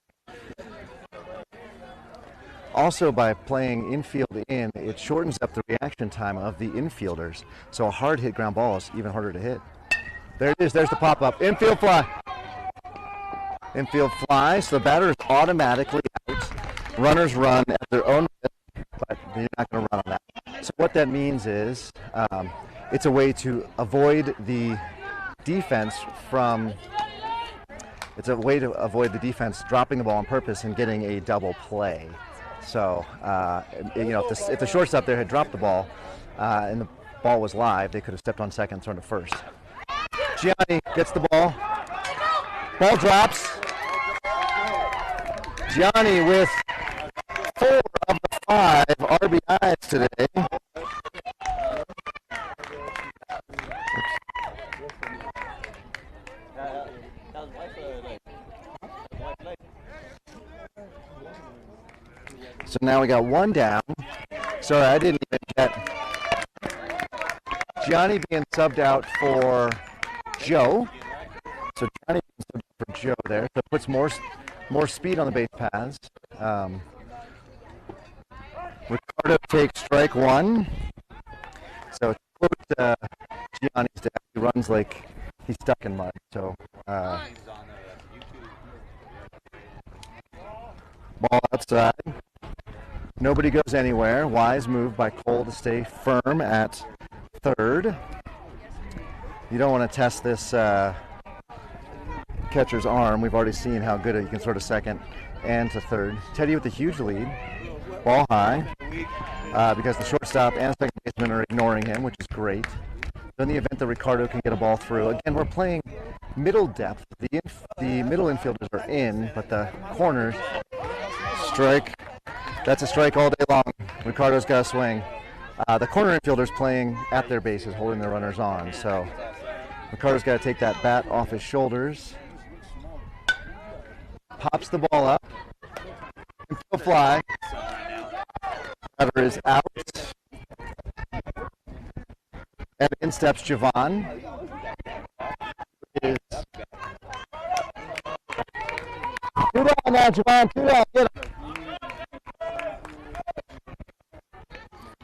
Speaker 1: also by playing infield in, it shortens up the reaction time of the infielders. So a hard hit ground ball is even harder to hit. There it is. There's the pop up. Infield fly. Infield fly. So the batter is automatically out. Runners run at their own risk, but you're not going to run on that. So what that means is it's a way to avoid the defense dropping the ball on purpose and getting a double play. So, if the shortstop there had dropped the ball and the ball was live, they could have stepped on second, thrown to first. Gianni gets the ball. Ball drops. Gianni with 4 of the 5 RBIs today. So now we got 1 down. Sorry, I didn't even get Gianni being subbed out for Joe. So Gianni being subbed out for Joe there. So it puts more speed on the base paths. Ricardo takes strike 1. So to quote Gianni's dad, he runs like he's stuck in mud. So ball outside. Nobody goes anywhere. Wise move by Cole to stay firm at third. You don't want to test this catcher's arm. We've already seen how good he can throw to second and to third. Teddy with a huge lead. Ball high because the shortstop and second baseman are ignoring him, which is great. In the event that Ricardo can get a ball through. Again, we're playing middle depth. The middle infielders are in, but the corners, strike. That's a strike all day long. Ricardo's got a swing. The corner infielders playing at their bases, holding their runners on. So Ricardo's got to take that bat off his shoulders. Pops the ball up. Infield fly. Batter is out. And in steps Javon. Two down now, Javon. 2 down. Get him.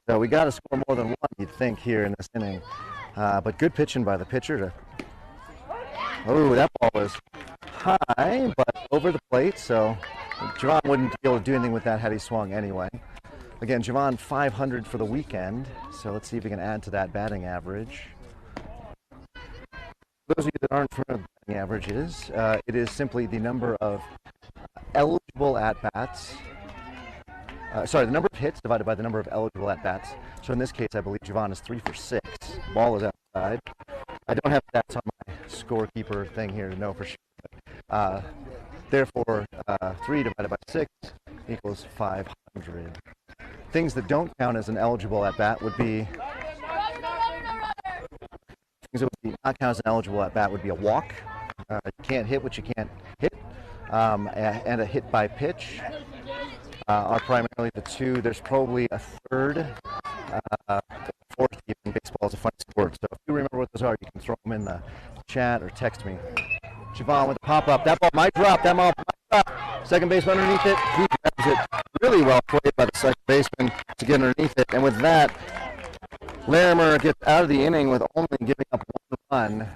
Speaker 1: So we got to score more than 1, you'd think, here in this inning. But good pitching by the pitcher. Oh, that ball was high, but over the plate. So Javon wouldn't be able to do anything with that had he swung anyway. Again, Javon 500 for the weekend. So let's see if we can add to that batting average. For those of you that aren't familiar with batting averages, it is simply the number of eligible at-bats. The number of hits divided by the number of eligible at-bats. So in this case, I believe Javon is 3 for 6. Ball is outside. I don't have stats on my scorekeeper thing here to know for sure. Therefore, 3 divided by 6 equals 500. Things that don't count as an eligible at-bat would be... Things that would not count as an eligible at-bat would be a walk. You can't hit what you can't hit. And a hit by pitch. Are primarily the two. There's probably a third, fourth even. Baseball is a fun sport. So if you remember what those are, you can throw them in the chat or text me. Javon with the pop-up. That ball might drop. That ball might drop. Second baseman underneath it. He grabs it really well played by the second baseman to get underneath it. And with that, Larimer gets out of the inning with only giving up 1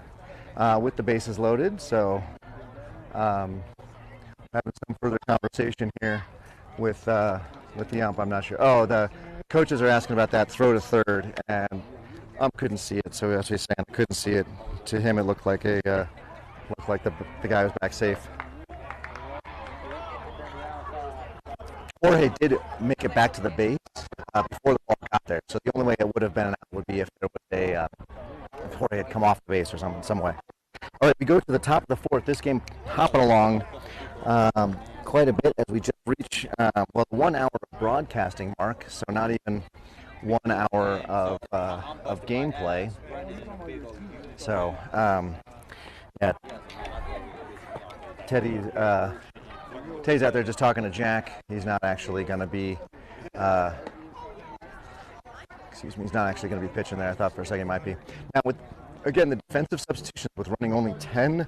Speaker 1: run with the bases loaded. So having some further conversation here with the ump, I'm not sure. Oh, the coaches are asking about that throw to third, and ump couldn't see it, so that's what he's saying. Couldn't see it. To him, it looked like the guy was back safe. Jorge did make it back to the base before the ball got there, so the only way it would have been an out would be if there was if Jorge had come off the base or some way. All right, we go to the top of the 4th. This game hopping along quite a bit as we just reach the 1 hour broadcasting mark, so not even 1 hour of gameplay. So, yeah, Teddy's out there just talking to Jack. He's not actually going to be, he's not actually going to be pitching there. I thought for a second he might be. Now, with, again, the defensive substitutions with running only 10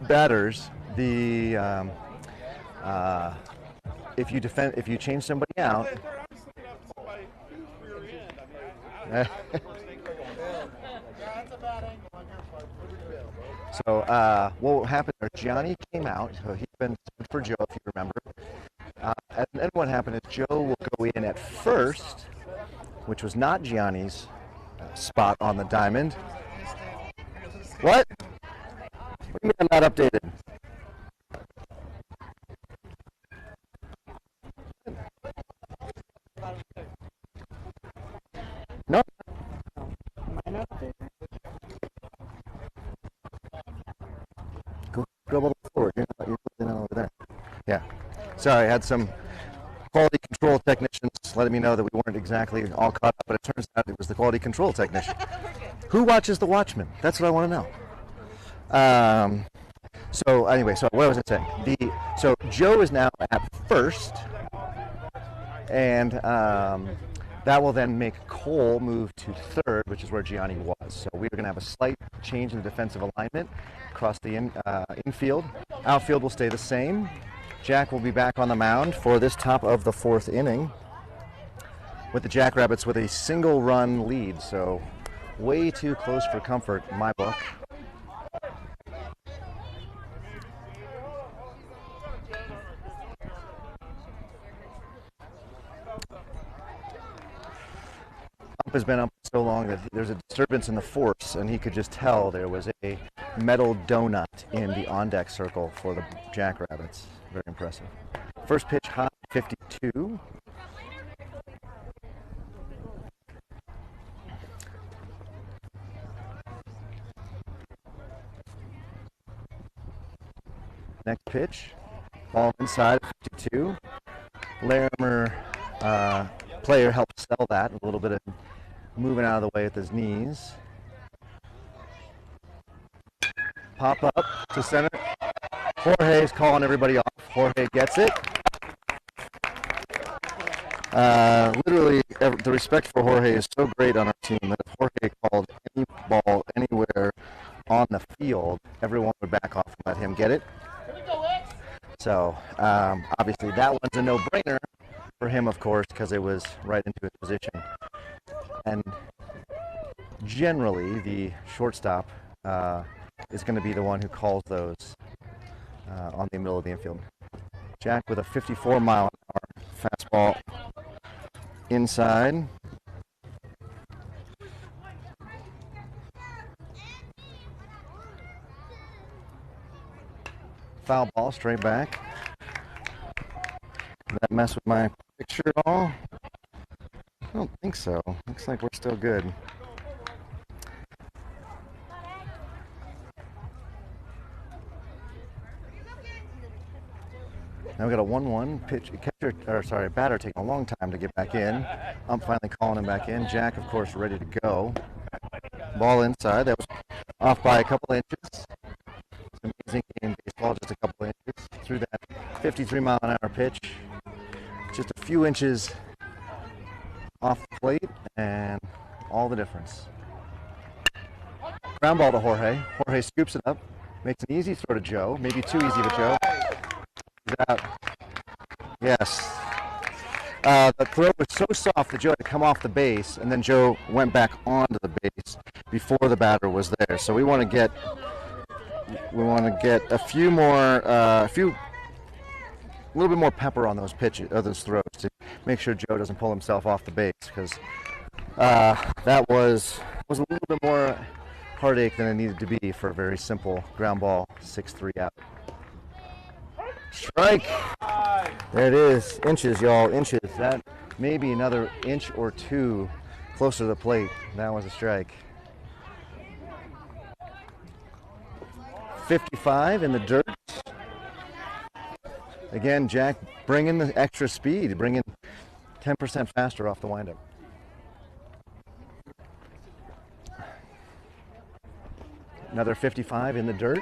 Speaker 1: batters, if you change somebody out, so what happened there, Gianni came out, so he's been for Joe, if you remember. And then what happened is Joe will go in at first, which was not Gianni's spot on the diamond. What? What do you mean I'm not updated? No. Go forward. You're not over there. Yeah. Sorry, I had some quality control technicians letting me know that we weren't exactly all caught up, but it turns out it was the quality control technician. Who watches The Watchmen? That's what I want to know. So anyway, so what was I saying? So Joe is now at first, and that will then make Cole move to third, which is where Gianni was. So we're going to have a slight change in the defensive alignment across the infield. Outfield will stay the same. Jack will be back on the mound for this top of the 4th inning with the Jackrabbits with a single-run lead. So way too close for comfort in my book. Has been up so long that there's a disturbance in the force, and he could just tell there was a metal donut in the on-deck circle for the Jackrabbits. Very impressive. First pitch high, 52. Next pitch, ball inside, 52. Laramie player helped sell that, a little bit of moving out of the way with his knees. Pop up to center. Jorge's calling everybody off. Jorge gets it. Literally, the respect for Jorge is so great on our team that if Jorge called any ball anywhere on the field, everyone would back off and let him get it. So, obviously, that one's a no-brainer for him, of course, because it was right into his position. And generally, the shortstop is going to be the one who calls those on the middle of the infield. Jack with a 54-mile-an-hour fastball inside. Foul ball straight back. Did that mess with my picture at all? I don't think so. Looks like we're still good. Now we got a 1-1 pitch. Batter taking a long time to get back in. I'm finally calling him back in. Jack, of course, ready to go. Ball inside. That was off by a couple inches. Amazing game baseball, just a couple inches. Through that 53-mile-an-hour pitch. Just a few inches off the plate, and all the difference. Ground ball to Jorge. Jorge scoops it up, makes an easy throw to Joe. Maybe too easy to Joe. He's out. Yes. The throw was so soft that Joe had to come off the base, and then Joe went back onto the base before the batter was there. So we want to get a few more, a little bit more pepper on those pitches, those throws, to make sure Joe doesn't pull himself off the base, because that was a little bit more heartache than it needed to be for a very simple ground ball, 6-3 out. Strike. There it is. Inches, y'all. Inches. That may be another inch or two closer to the plate. That was a strike. 55 in the dirt. Again, Jack bringing the extra speed, bringing 10% faster off the windup. Another 55 in the dirt.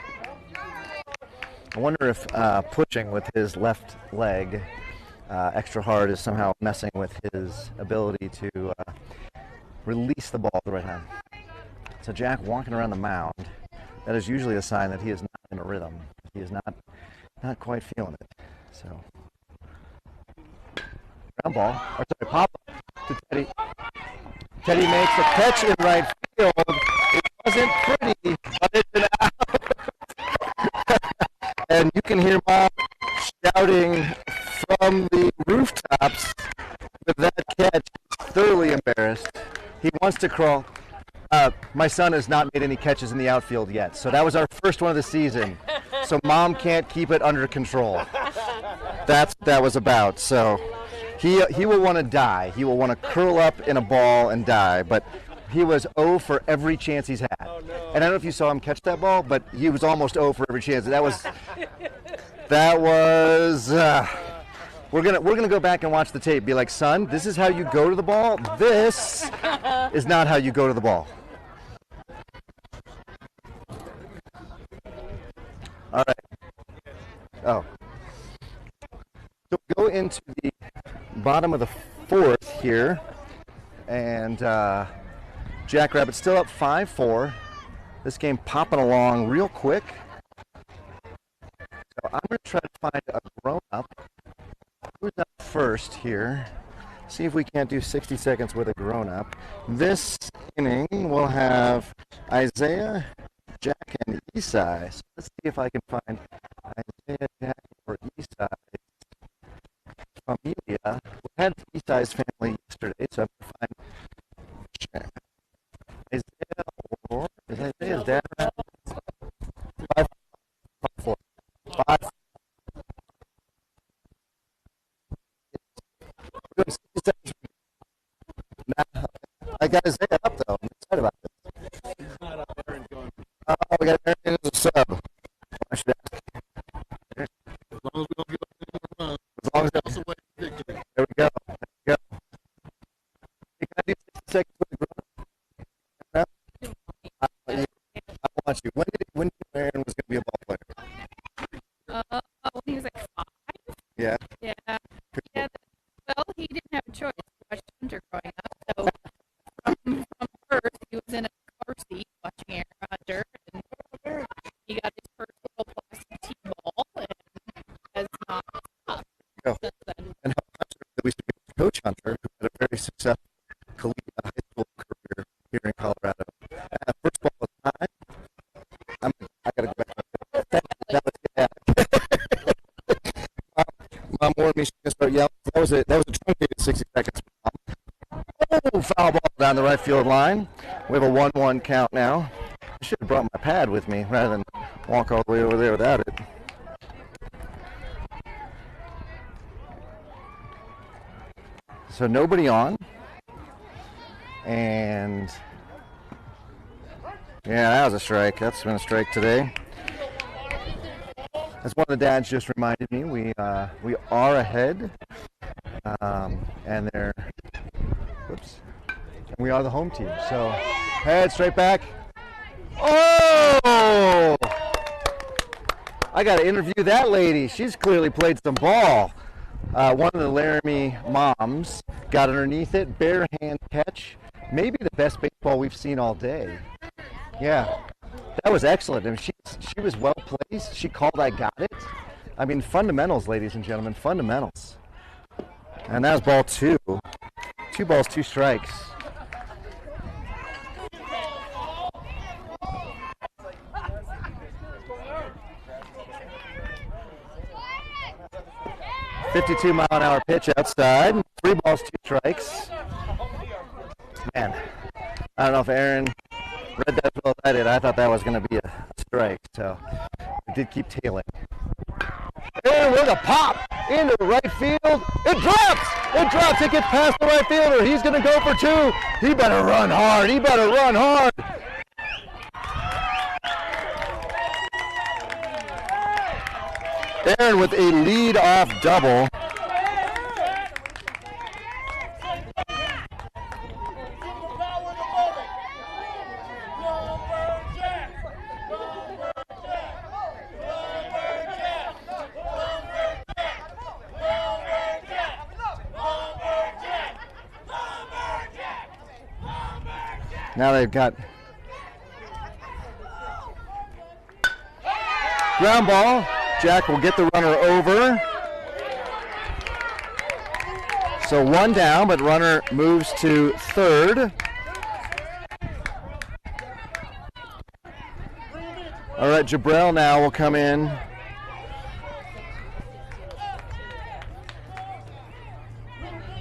Speaker 1: I wonder if pushing with his left leg extra hard is somehow messing with his ability to release the ball at the right time. So Jack walking around the mound. That is usually a sign that he is not in a rhythm. He is not quite feeling it. So ground ball, or sorry, pop up to Teddy. Teddy makes a catch in right field. It wasn't pretty, but it's an out. And you can hear Mom shouting from the rooftops with that catch. He's thoroughly embarrassed. He wants to crawl. My son has not made any catches in the outfield yet, so that was our first one of the season. So Mom can't keep it under control. That's what that was about. So he will want to die. He will want to curl up in a ball and die, but he was 0 for every chance he's had. And I don't know if you saw him catch that ball, but he was almost 0 for every chance. That was we're gonna go back and watch the tape. Be like, son, this is how you go to the ball. This is not how you go to the ball. All right. Oh. So we go into the bottom of the fourth here, and Jackrabbits still up 5-4. This game popping along real quick. So I'm going to try to find a grown-up. Who's up first here? See if we can't do 60 seconds with a grown-up. This inning we'll have Isaiah, Jack, and Esai. So let's see if I can find Isaiah, Jack, or Esai. Familia. We had Esai's family yesterday, so I'm going to find Jack. Isaiah, or is Isaiah's dad around? 5-4. 5. We're doing 60 seconds. Nah, I got Isaiah up though. I'm excited about this.
Speaker 2: He's not up there and going.
Speaker 1: Oh, we got Aaron as a sub. I should ask.
Speaker 2: As long as we don't get up there and run.
Speaker 1: As long as
Speaker 2: That's the way to get it.
Speaker 1: there we go. There we go. Hey, can I do 60 seconds with the grown up? I want you. When did you know Aaron was going to be a ball player?
Speaker 5: When he was like 5.
Speaker 1: Yeah.
Speaker 5: Yeah. Yeah. Well, he didn't have a choice to watch Hunter growing up. So from birth, he was in a car seat watching Aaron Hunter, and he got his first little plastic T-ball and has not stopped since then.
Speaker 1: And Hunter, we used to be Coach Hunter, who had a very successful collegiate high school career here in Colorado. First ball was high. I got to go back. That was Mom warned me she was going to start yelling. That was a truncated 60 seconds. Oh, foul ball down the right field line. We have a 1-1 count now. I should have brought my pad with me rather than walk all the way over there without it. So nobody on. And yeah, that was a strike. That's been a strike today. As one of the dads just reminded me, we are ahead, and they're, whoops, and we are the home team. So head straight back. Oh! I got to interview that lady. She's clearly played some ball. One of the Laramie moms got underneath it, bare hand catch. Maybe the best baseball we've seen all day. Yeah. That was excellent. I mean, she was well placed. She called, I got it. I mean, fundamentals, ladies and gentlemen, fundamentals. And that was ball 2. 2 balls, 2 strikes. .52-mile-an-hour pitch outside. 3 balls, 2 strikes. Man, I don't know if Aaron read that as well as I did. I thought that was going to be a strike, so it did keep tailing. And with a pop into the right field. It drops! It drops. It gets past the right fielder. He's going to go for 2. He better run hard. He better run hard. Aaron with a lead-off double. Now they've got ground ball. Jack will get the runner over. So one down, but runner moves to third. All right, Jabrell now will come in.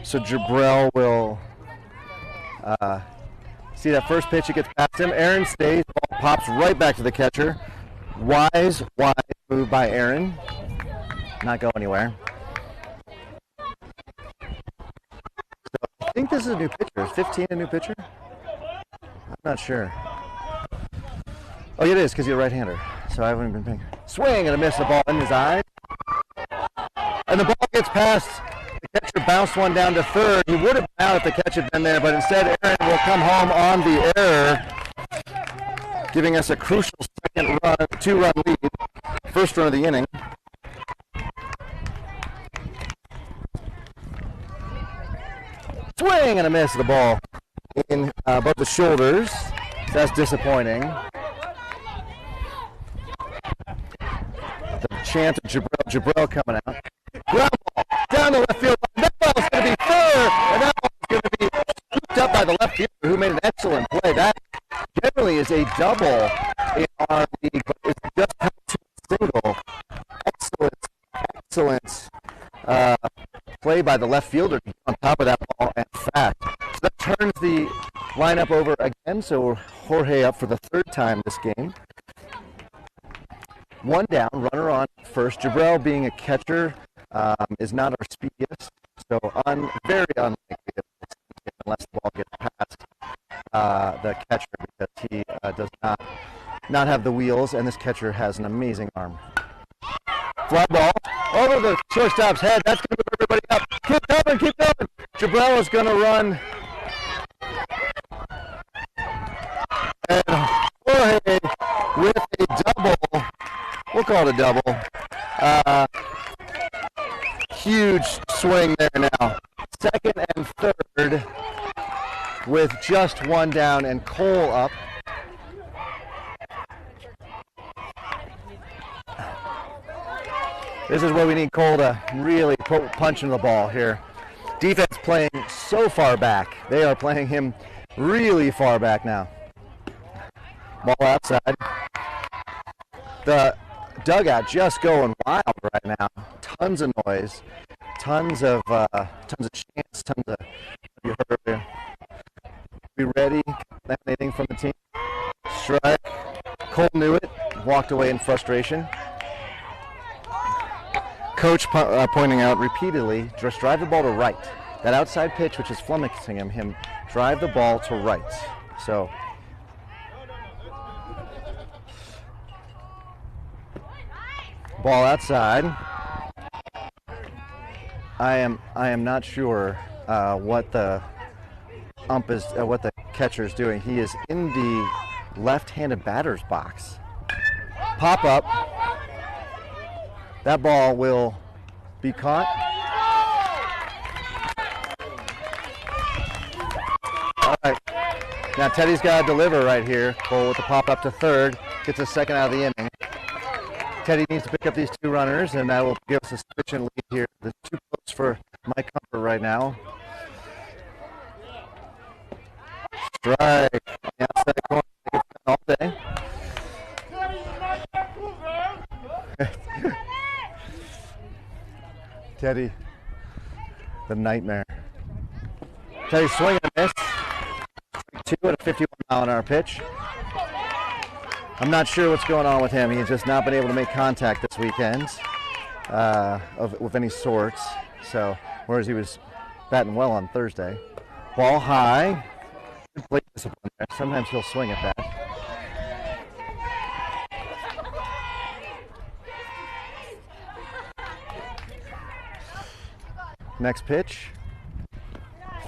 Speaker 1: So Jabrell will see that first pitch, it gets past him. Aaron stays, ball pops right back to the catcher. Wise move by Aaron. Not go anywhere. So I think this is a new pitcher. Is 15 a new pitcher? I'm not sure. Oh, it is, because he's a right-hander. So I haven't been paying. Swing and a miss, the ball in his eyes. And the ball gets past. The catcher bounced one down to third. He would have been out if the catch had been there, but instead Aaron will come home on the error, giving us a crucial second run, 2-run lead. First run of the inning. Swing and a miss, the ball in above the shoulders. That's disappointing. The chant of Jabrell coming out. Ground ball down the left field. That ball's going to be third, and that ball's going to be scooped up by the left fielder who made an excellent play. That generally is a double in our league, but it's just come to a single. Excellent play by the left fielder on top of that ball and fact. So that turns the lineup over again. So Jorge up for the third time this game. One down, runner on first. Jabrell, being a catcher, is not our speediest, so very unlikely unless the ball gets past the catcher, because he does not have the wheels, and this catcher has an amazing arm. Fly ball over the shortstop's head. That's going to move everybody up. Keep going, keep going. Jabrell is going to run. And Jorge with a double. We'll call it a double. Huge swing there now. Second and third with just one down and Cole up. This is where we need Cole to really punch in the ball here. Defense playing so far back. They are playing him really far back now. Ball outside. The dugout just going wild right now. Tons of noise, tons of chants, tons of. You heard earlier. Be ready. Anything from the team? Strike. Cole knew it. Walked away in frustration. Coach pointing out repeatedly, just drive the ball to right. That outside pitch, which is flummoxing him, drive the ball to right. So. Ball outside. I am not sure what the ump is, what the catcher is doing. He is in the left-handed batter's box. Pop up. That ball will be caught. All right. Now Teddy's got to deliver right here. Cole with the pop up to third. Gets a second out of the inning. Teddy needs to pick up these two runners, and that will give us a sufficient lead here. There's too close for my comfort right now. Strike on the outside corner. All day. Teddy, the nightmare. Teddy swinging a miss. 2 at a 51-mile-an-hour pitch. I'm not sure what's going on with him. He's just not been able to make contact this weekend of any sorts. So, whereas he was batting well on Thursday. Ball high. Good plate discipline there. Sometimes he'll swing at that. Next pitch.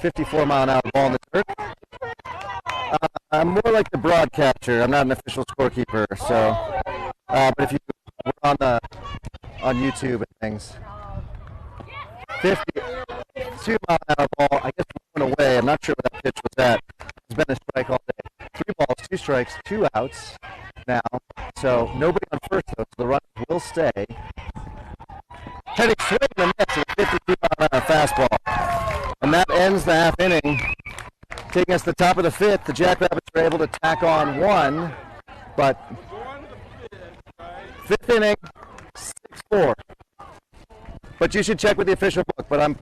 Speaker 1: 54-mile-an-hour ball in the dirt. I'm more like the broadcaster. I'm not an official scorekeeper, so. But if you were on YouTube and things, 52-mile-an-hour ball. I guess going away. I'm not sure where that pitch was at. It's been a strike all day. balls, 2 strikes, 2 outs now. So nobody on first, though, so the runners will stay. Heading swing and a miss with a 52-mile-an-hour fastball. And that ends the half inning. Taking us to the top of the 5th, the Jackrabbits were able to tack on 1, but 5th inning, 6-4. But you should check with the official book, but I'm...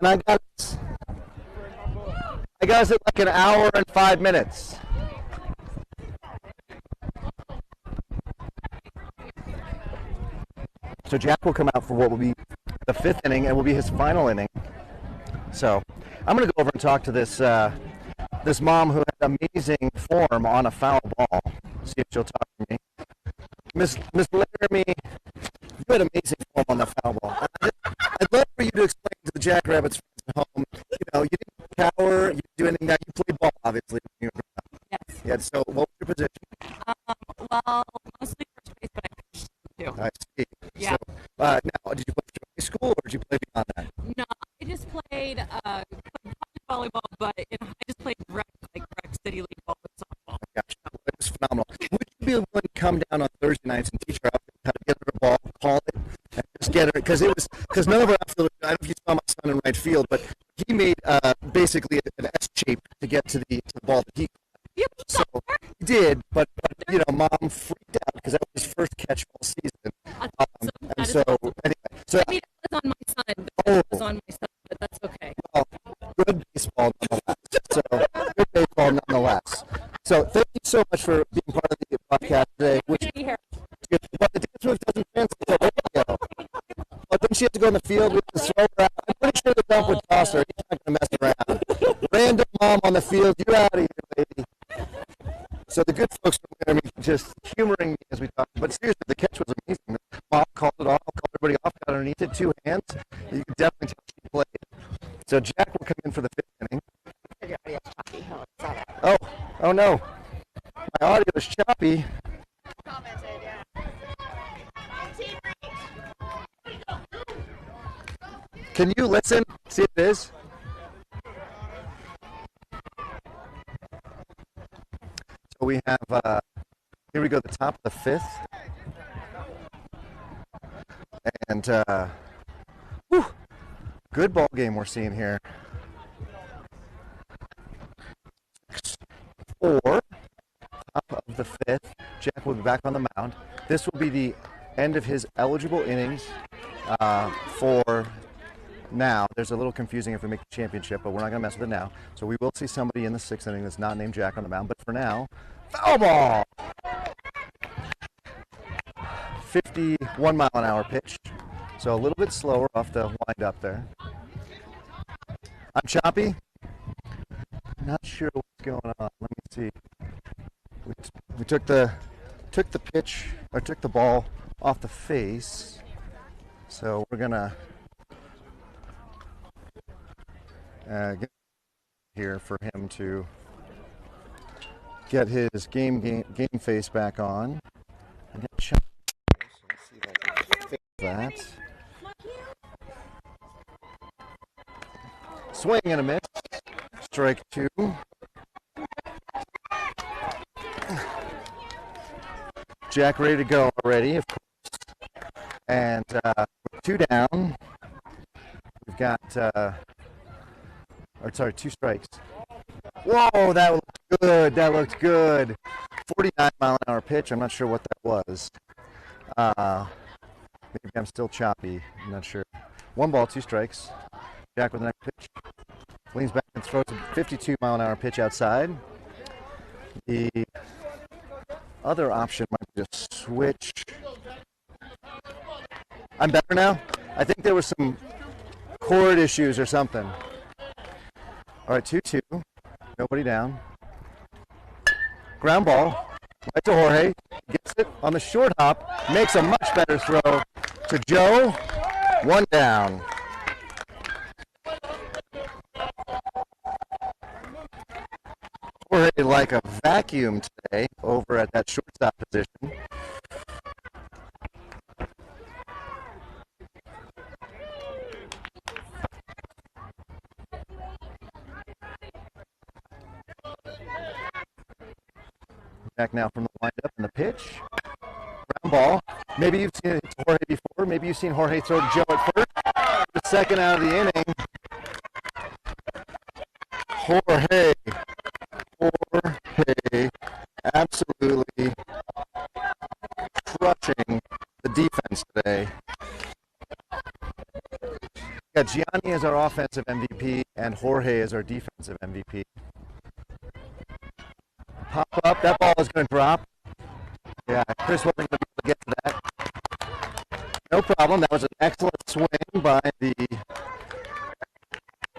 Speaker 1: And I got us at like an hour and 5 minutes. So Jack will come out for what will be the 5th inning and will be his final inning. So I'm going to go over and talk to this this mom who had amazing form on a foul ball. See if she'll talk to me. Miss Laramie, you had amazing form on the foul ball. I'd love for you to explain to the Jackrabbits fans at home. You know, you didn't cower, you didn't do anything. Now you played ball, obviously. When you were growing up.
Speaker 6: Yes.
Speaker 1: Yeah. So what was your position?
Speaker 6: Well, mostly first base, but I pitched too.
Speaker 1: I see.
Speaker 6: Yeah.
Speaker 1: So, now, did you play for high school or did you play beyond that?
Speaker 6: No, I just played volleyball, but I just played rec city league ball and softball.
Speaker 1: Gotcha. It was phenomenal. Would you be willing to come down on Thursday nights and teach her how to get her a ball, call it, and just get her? Because none of our outfielders, I don't know if you saw my son in right field, but he made basically an S shape to get to the ball that he caught. So he did, but you know, Mom freaked out because that was his first catch all season. And so anyway, so
Speaker 6: I mean, it was on my son. It was on my son, but that's okay.
Speaker 1: Well, good baseball nonetheless. So good baseball nonetheless. So thank you so much for being part of the podcast today. Which, but the dance move doesn't translate to radio. But then she has to go in the field with the throw her out. I'm pretty sure the dump would toss her. He's not going to mess around. Random mom on the field. You out of here, lady. So the good folks from Laramie just humoring me as we talk. But seriously, the catch was amazing. Mom called it off, called everybody off, got underneath it, 2 hands. You could definitely tell she played. So Jack will come in for the 5th inning. Oh no. My audio is choppy. Can you listen? See if it is. So we have, here we go, the top of the 5th. And, good ball game we're seeing here. 6-4, top of the 5th. Jack will be back on the mound. This will be the end of his eligible innings for now. There's a little confusing if we make the championship, but we're not going to mess with it now. So we will see somebody in the 6th inning that's not named Jack on the mound. But for now, foul ball! 51-mile-an-hour pitch. So a little bit slower off the wind up there. I'm choppy. Not sure what's going on. Let me see. We took the pitch, or took the ball off the face. So we're gonna get here for him to get his game face back on. I got choppy. So let's see if I can fix that. Swing and a miss. Strike 2. Jack ready to go already, of course. And with 2 down, we've got, 2 strikes. Whoa, that looked good. That looked good. 49-mile-an-hour pitch. I'm not sure what that was. Maybe I'm still choppy. I'm not sure. 1 ball, 2 strikes. Jack with the next pitch. Leans back and throws a 52-mile-an-hour pitch outside. The other option might be to switch. I'm better now? I think there was some cord issues or something. All right, 2-2. Nobody down. Ground ball. Right to Jorge. Gets it on the short hop. Makes a much better throw to Joe. 1 down. Jorge like a vacuum today over at that shortstop position. Jack now from the windup and the pitch. Ground ball. Maybe you've seen it to Jorge before. Maybe you've seen Jorge throw to Joe at first. The second out of the inning. Jorge absolutely crushing the defense today. Got Gianni as our offensive MVP and Jorge as our defensive MVP. Pop up, that ball is going to drop. Yeah, Chris wasn't going to be able to get to that. No problem, that was an excellent swing by the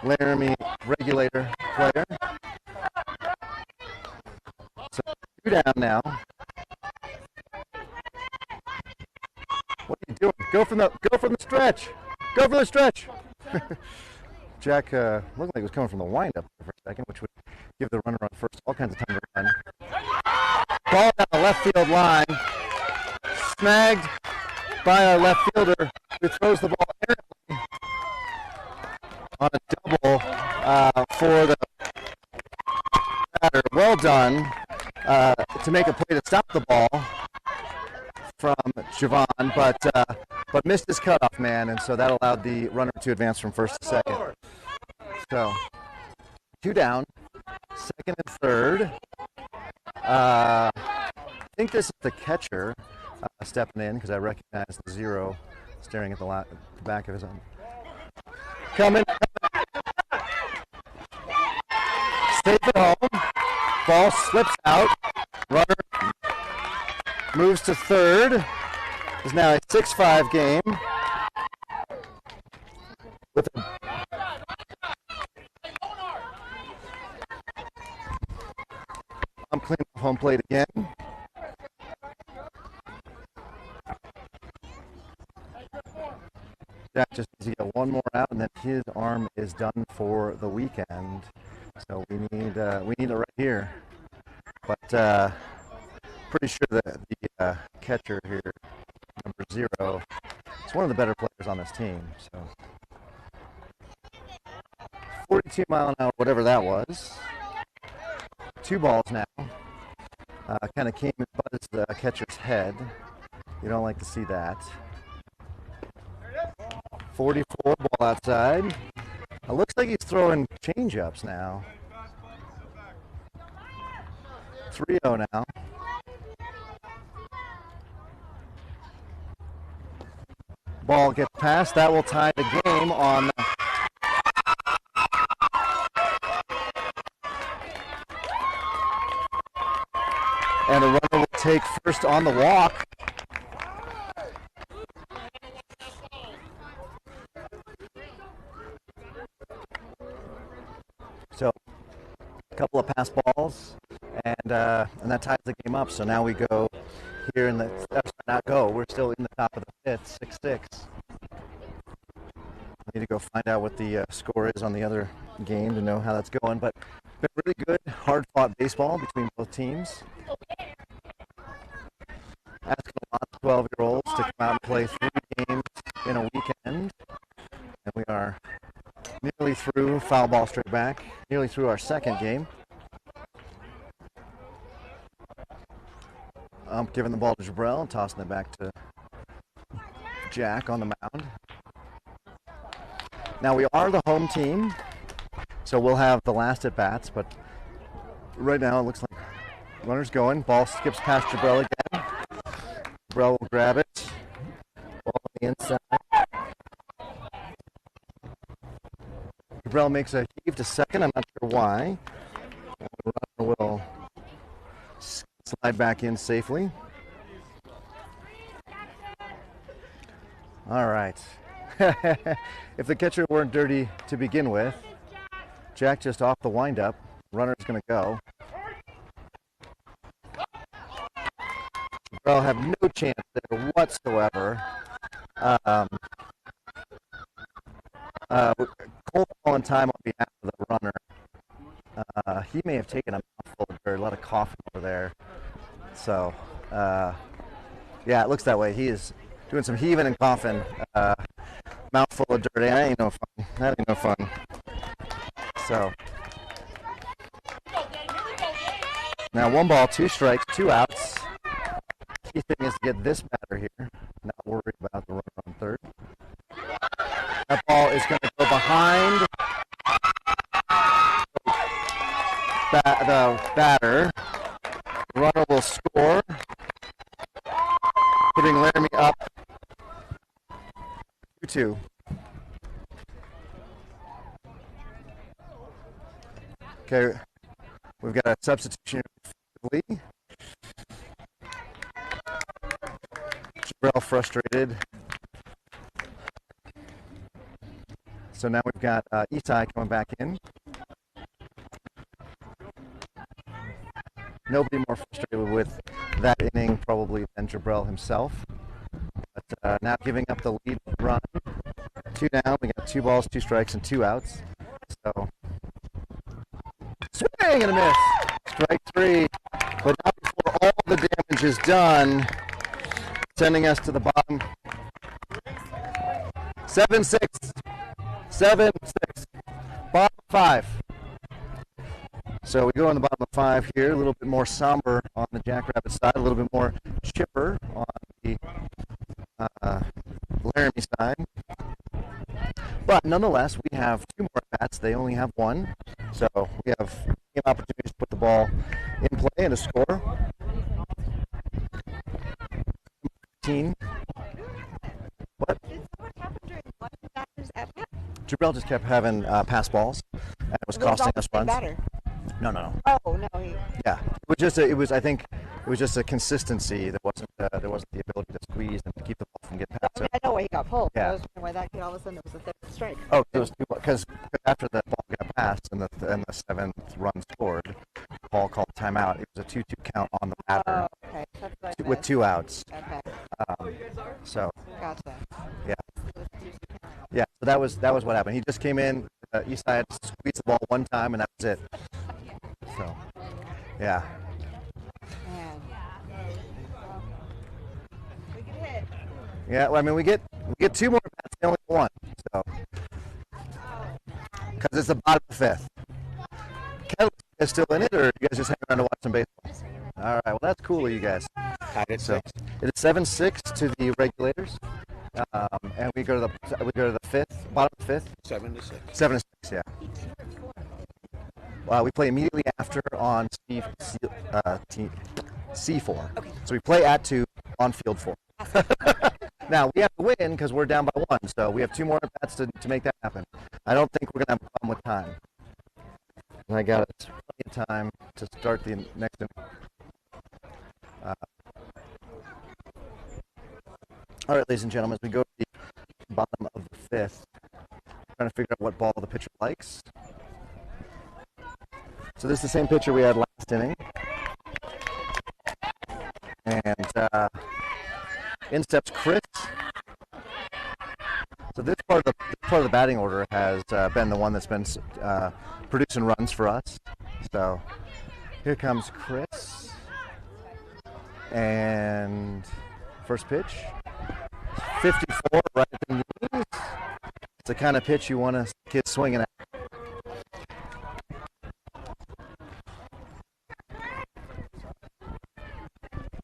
Speaker 1: Laramie Regulator player. So 2 down now. What are you doing? Go from the stretch. Go for the stretch. Jack looked like he was coming from the windup for a second, which would give the runner on first all kinds of time to run. Ball down the left field line. Snagged by our left fielder who throws the ball errantly on a double for the batter. Well done to make a play to stop the ball from Javon, but missed his cutoff man, and so that allowed the runner to advance from first to second. So 2 down, second and third. I think this is the catcher stepping in because I recognize the 0 staring at the back of his own. Coming. Safe at home. Ball slips out. Runner moves to third. It's now a 6-5 game. With I'm cleaning up home plate again. Jack just needs to get one more out, and then his arm is done for the weekend. So we need it right here. But pretty sure that the catcher here, number 0, is one of the better players on this team. So 42 mile an hour, whatever that was. 2 balls now. Kind of came and buzzed the catcher's head. You don't like to see that. 44, ball outside. It looks like he's throwing change-ups now. 3-0 now. Ball gets past. That will tie the game on. And the runner will take first on the walk. So, a couple of pass balls, and that ties the game up. So now we go here in the We're still in the top of the 5th, 6-6. I need to go find out what the score is on the other game to know how that's going. But been really good, hard-fought baseball between both teams. Asking a lot of 12-year-olds to come out and play 3 games in a weekend, and we are nearly through foul ball straight back, nearly through our second game. I'm giving the ball to Jabrell and tossing it back to Jack on the mound. Now we are the home team, so we'll have the last at bats, but right now it looks like runner's going. Ball skips past Jabrell again. Jabrell will grab it. Ball on the inside. Jabrell makes a heave to second. I'm not sure why. The runner will slide back in safely. All right. If the catcher weren't dirty to begin with, Jack just off the windup. Runner's going to go. Jabrell have no chance there whatsoever. Cole on time on behalf of the runner. He may have taken a mouthful of dirt, a lot of coughing over there. So, yeah, it looks that way. He is doing some heaving and coughing. Mouthful of dirt. That ain't no fun. That ain't no fun. So, Now 1 ball, 2 strikes, 2 outs. Key thing is to get this batter here. Not worried about the runner on third. That ball is going to go behind the batter. The runner will score, putting Laramie up 2-2. Okay, we've got a substitution Lee. Jabrell frustrated. So now we've got Isai coming back in. Nobody more frustrated with that inning probably than Jabrell himself. But now giving up the lead run. 2 down. We got 2 balls, 2 strikes, and 2 outs. So swing and a miss. Strike 3. But not before all the damage is done, sending us to the bottom. 7-6. 7-6. Bottom 5. So we go on the bottom of 5 here, a little bit more somber on the Jackrabbit side, a little bit more chipper on the Laramie side. But nonetheless, we have 2 more bats. They only have 1. So we have game opportunities to put the ball in play and to score. 15. What?
Speaker 7: Did someone happen during one batter's at bat?
Speaker 1: Jabrell just kept having pass balls, and it was costing us runs.
Speaker 7: Batter.
Speaker 1: No.
Speaker 7: Oh no.
Speaker 1: Yeah, it was just I think it was just a consistency. There wasn't the ability to squeeze and to keep the ball from getting past.
Speaker 7: I know why he got pulled.
Speaker 1: Yeah.
Speaker 7: I was wondering why that kid all of a sudden it was a 3rd strike.
Speaker 1: Oh, it was because after the ball got passed and the 7th run scored, Paul called timeout. It was a 2-2 count on the batter.
Speaker 7: Oh, okay. That's what I
Speaker 1: With 2 outs.
Speaker 7: Okay.
Speaker 1: So.
Speaker 7: Gotcha.
Speaker 1: Yeah. Yeah. So that was what happened. He just came in. Isai had to squeeze the ball 1 time, and that was it. So. Yeah.
Speaker 7: Man. We get hit.
Speaker 1: Yeah. Well, I mean, we get 2 more bats. They only have 1. So. Because it's the bottom of the 5th. Kelly is still in it, or you guys just hang around to watch some baseball? All right. Well, that's cool of you guys. So it is 7-6 to the Regulators, and we go to the 5th, bottom of the 5th.
Speaker 2: 7-6.
Speaker 1: 7-6, yeah. We play immediately after on C4.
Speaker 7: Okay.
Speaker 1: So we play at 2 on field 4. Now we have to win because we're down by 1, so we have 2 more bats to make that happen. I don't think we're gonna have a problem with time. And I got plenty of time to start the next inning. All right, ladies and gentlemen, as we go to the bottom of the 5th, trying to figure out what ball the pitcher likes. So this is the same pitcher we had last inning. And in steps Chris. So this part of the batting order has been the one that's been producing runs for us. So here comes Chris. And first pitch. 54 right at the knees. It's the kind of pitch you want a kid swinging at.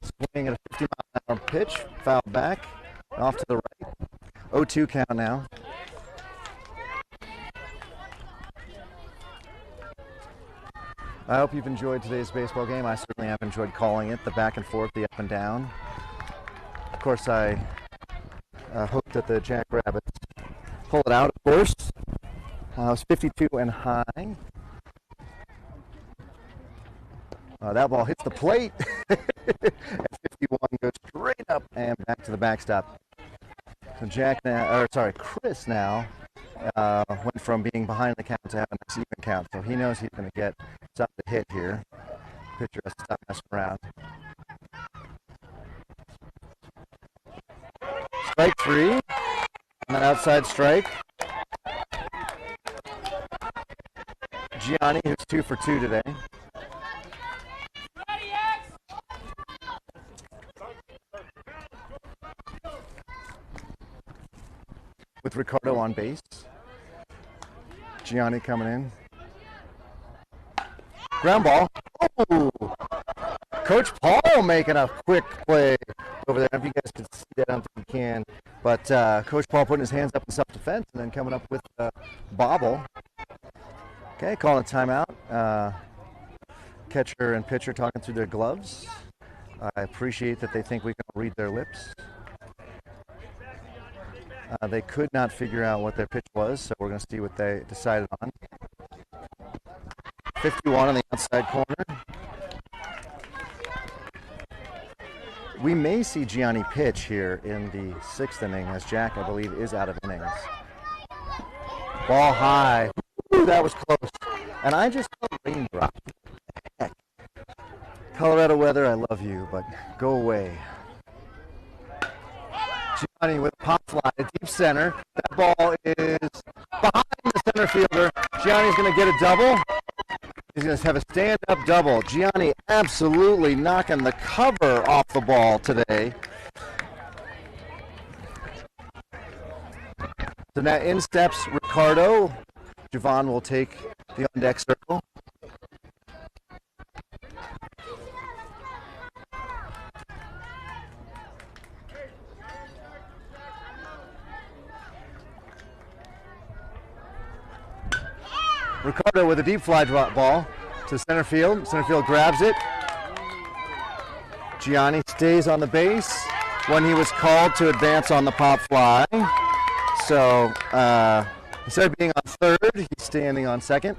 Speaker 1: Swinging at a 50-mile-an-hour pitch, foul back, off to the right. 0-2 count now. I hope you've enjoyed today's baseball game. I certainly have enjoyed calling it, the back and forth, the up and down. Of course, I hope that the Jackrabbits pull it out, of course. It's 52 and high. That ball hits the plate. At 51, goes straight up and back to the backstop. So Chris now went from being behind the count to having a even count. So he knows he's going to get something to hit here. Pitcher has to stop messing around. Strike 3. And an outside strike. Gianni, who's 2 for 2 today. With Ricardo on base. Gianni coming in. Ground ball. Oh! Coach Paul making a quick play over there. If you guys can see that, I don't think you can. But Coach Paul putting his hands up in self-defense and then coming up with a bobble. Okay, calling a timeout. Catcher and pitcher talking through their gloves. I appreciate that they think we can read their lips. They could not figure out what their pitch was, so we're going to see what they decided on. 51 on the outside corner. We may see Gianni pitch here in the 6th inning, as Jack, I believe, is out of innings. Ball high. Ooh, that was close. And I just called raindrop. Heck. Colorado weather, I love you, but go away. Gianni with a pop fly to deep center. That ball is behind the center fielder. Gianni's going to get a double. He's going to have a stand-up double. Gianni absolutely knocking the cover off the ball today. So now in steps Ricardo. Javon will take the on-deck circle. Ricardo with a deep fly drop ball to center field. Center field grabs it. Gianni stays on the base when he was called to advance on the pop fly. So instead of being on third, he's standing on second.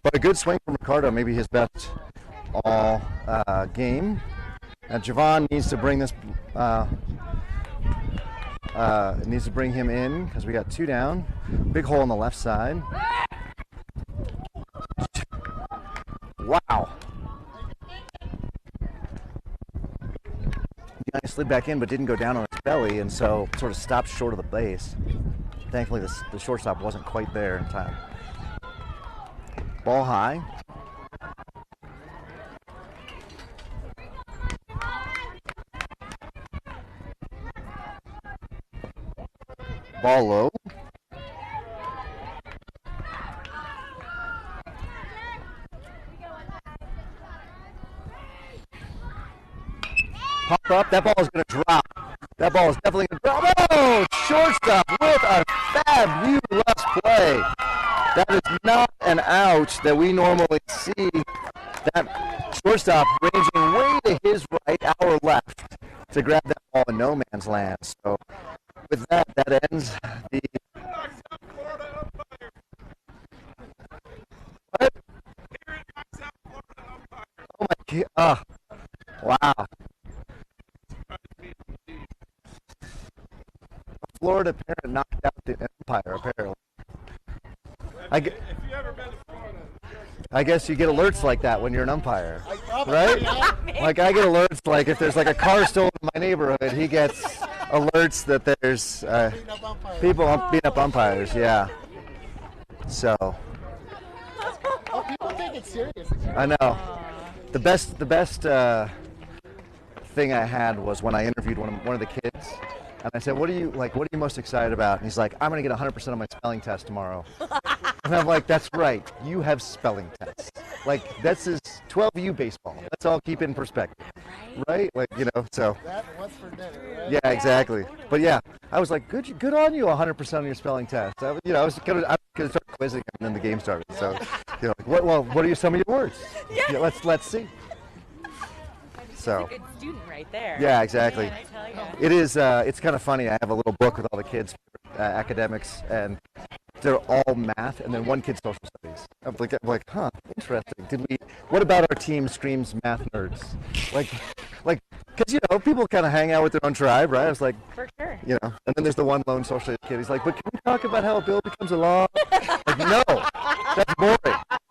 Speaker 1: But a good swing from Ricardo, maybe his best all game. Now Javon needs to bring this needs to bring him in because we got 2 down. Big hole on the left side. Wow. Gianni slid back in but didn't go down on his belly, and so sort of stopped short of the base. Thankfully, the shortstop wasn't quite there in time. Ball high. Ball low. Pop up. That ball is going to drop. That ball is definitely going to drop. Oh, shortstop with a fabulous play. That is not an out that we normally see. That shortstop ranging way to his right, our left, to grab that ball in no man's land. So with that, that ends the... What? Oh my God. Wow. Florida parent knocked out the umpire, apparently. I guess you get alerts like that when you're an umpire, right? Like I get alerts like if there's like a car stolen in my neighborhood, he gets alerts that there's people beating up umpires, yeah. So.
Speaker 2: Oh, people take it serious.
Speaker 1: I know. The best thing I had was when I interviewed one of the kids. And I said, what are you most excited about? And he's like, I'm going to get 100% on my spelling test tomorrow. And I'm like, that's right. You have spelling tests. Like, this is 12U baseball. Let's all keep it in perspective. Right? Like, so.
Speaker 2: That was for dinner, right?
Speaker 1: Yeah, exactly. But yeah, I was like, good on you, 100% on your spelling test. I was going to start quizzing him, and then the game started. So, what are some of your words? Yeah, let's see. So.
Speaker 6: That's a good student right there.
Speaker 1: Yeah, exactly.
Speaker 6: Man, I tell ya.
Speaker 1: It is. It's kind of funny. I have a little book with all the kids' academics, and they're all math, and then one kid's social studies. I'm like, huh, interesting. What about our team screams math nerds? Like, because people kind of hang out with their own tribe, right? I was like,
Speaker 6: For sure.
Speaker 1: and then there's the one lone social studies kid. He's like, but can we talk about how a bill becomes a law? Like, no, that's boring.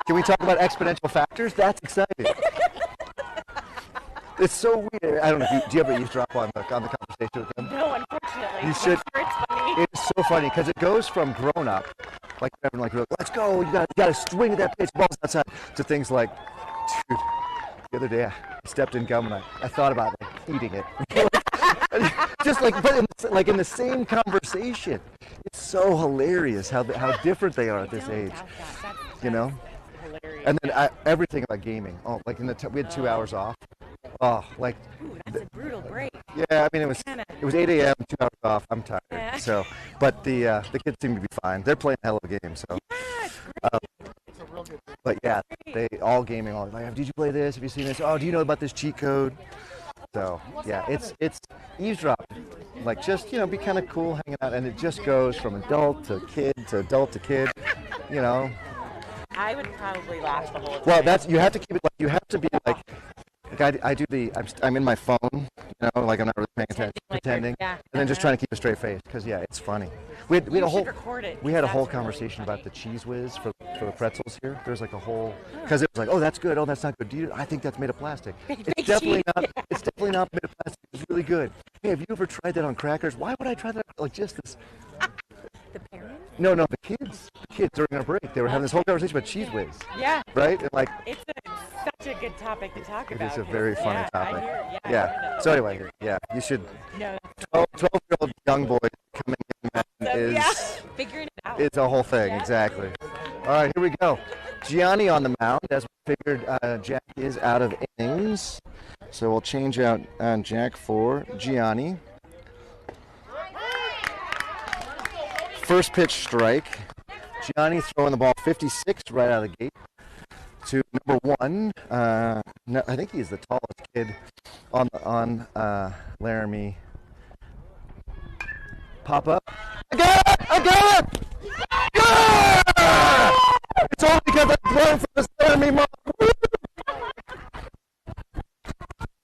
Speaker 1: Can we talk about exponential factors? That's exciting. It's so weird. I don't know. Do you ever eavesdrop on the conversation with them?
Speaker 6: No, unfortunately.
Speaker 1: You should.
Speaker 6: I'm sure it's funny.
Speaker 1: It's so funny because it goes from grown up, like let's go, you got to swing at that pitch, ball's outside, to things like, dude, the other day I stepped in gum and I thought about eating it. Just but in the same conversation. It's so hilarious how different they are at this age.
Speaker 6: That's
Speaker 1: Hilarious. And then everything about gaming. Oh, like we had 2 hours off. Oh, like,
Speaker 6: Ooh, that's a brutal break.
Speaker 1: yeah, I mean, it was 8 a.m., 2 hours off. I'm tired.
Speaker 6: Yeah.
Speaker 1: So, but the kids seem to be fine. They're playing a hell of a game. So, but yeah, they all gaming all. Like, did you play this? Have you seen this? Oh, do you know about this cheat code? So yeah, it's eavesdropping. Like, just, you know, be kind of cool hanging out, and it just goes from adult to kid to adult to kid. You know.
Speaker 7: I would probably laugh the whole time.
Speaker 1: Well, that's, you have to keep it. Like, you have to be like I do the. I'm in my phone. You know, like I'm not really paying attention, pretending,
Speaker 7: yeah.
Speaker 1: and then just trying to keep a straight face because yeah, it's funny. We had a whole
Speaker 7: record it,
Speaker 1: we had a whole
Speaker 7: that's really
Speaker 1: conversation
Speaker 7: funny.
Speaker 1: about the cheese whiz for the pretzels here. There's like a whole, because it was like, oh, that's good. Oh, that's not good. I think that's made of plastic. It's definitely not. It's definitely not made of plastic. It's really good. Hey, have you ever tried that on crackers? Why would I try that? Like, just this.
Speaker 7: The parents?
Speaker 1: No, the kids. The kids during our break, they were having this whole conversation about cheese whiz.
Speaker 7: Yeah.
Speaker 1: Right? And like,
Speaker 7: It's such a good topic to talk
Speaker 1: it
Speaker 7: about.
Speaker 1: is a very funny
Speaker 7: yeah,
Speaker 1: topic.
Speaker 7: I hear, I
Speaker 1: Yeah.
Speaker 7: hear
Speaker 1: So anyway, yeah, you should.
Speaker 7: No.
Speaker 1: 12-year-old young boy coming in is
Speaker 7: Yeah. Figuring it out.
Speaker 1: it's a whole thing, exactly. All right, here we go. Gianni on the mound. As we figured, Jack is out of innings, so we'll change out Jack for Gianni. First pitch strike. Gianni throwing the ball 56 right out of the gate to number 1. I think he's the tallest kid on Laramie. Pop up. I got it! Yeah! It's all because I'm playing for this Laramie mom.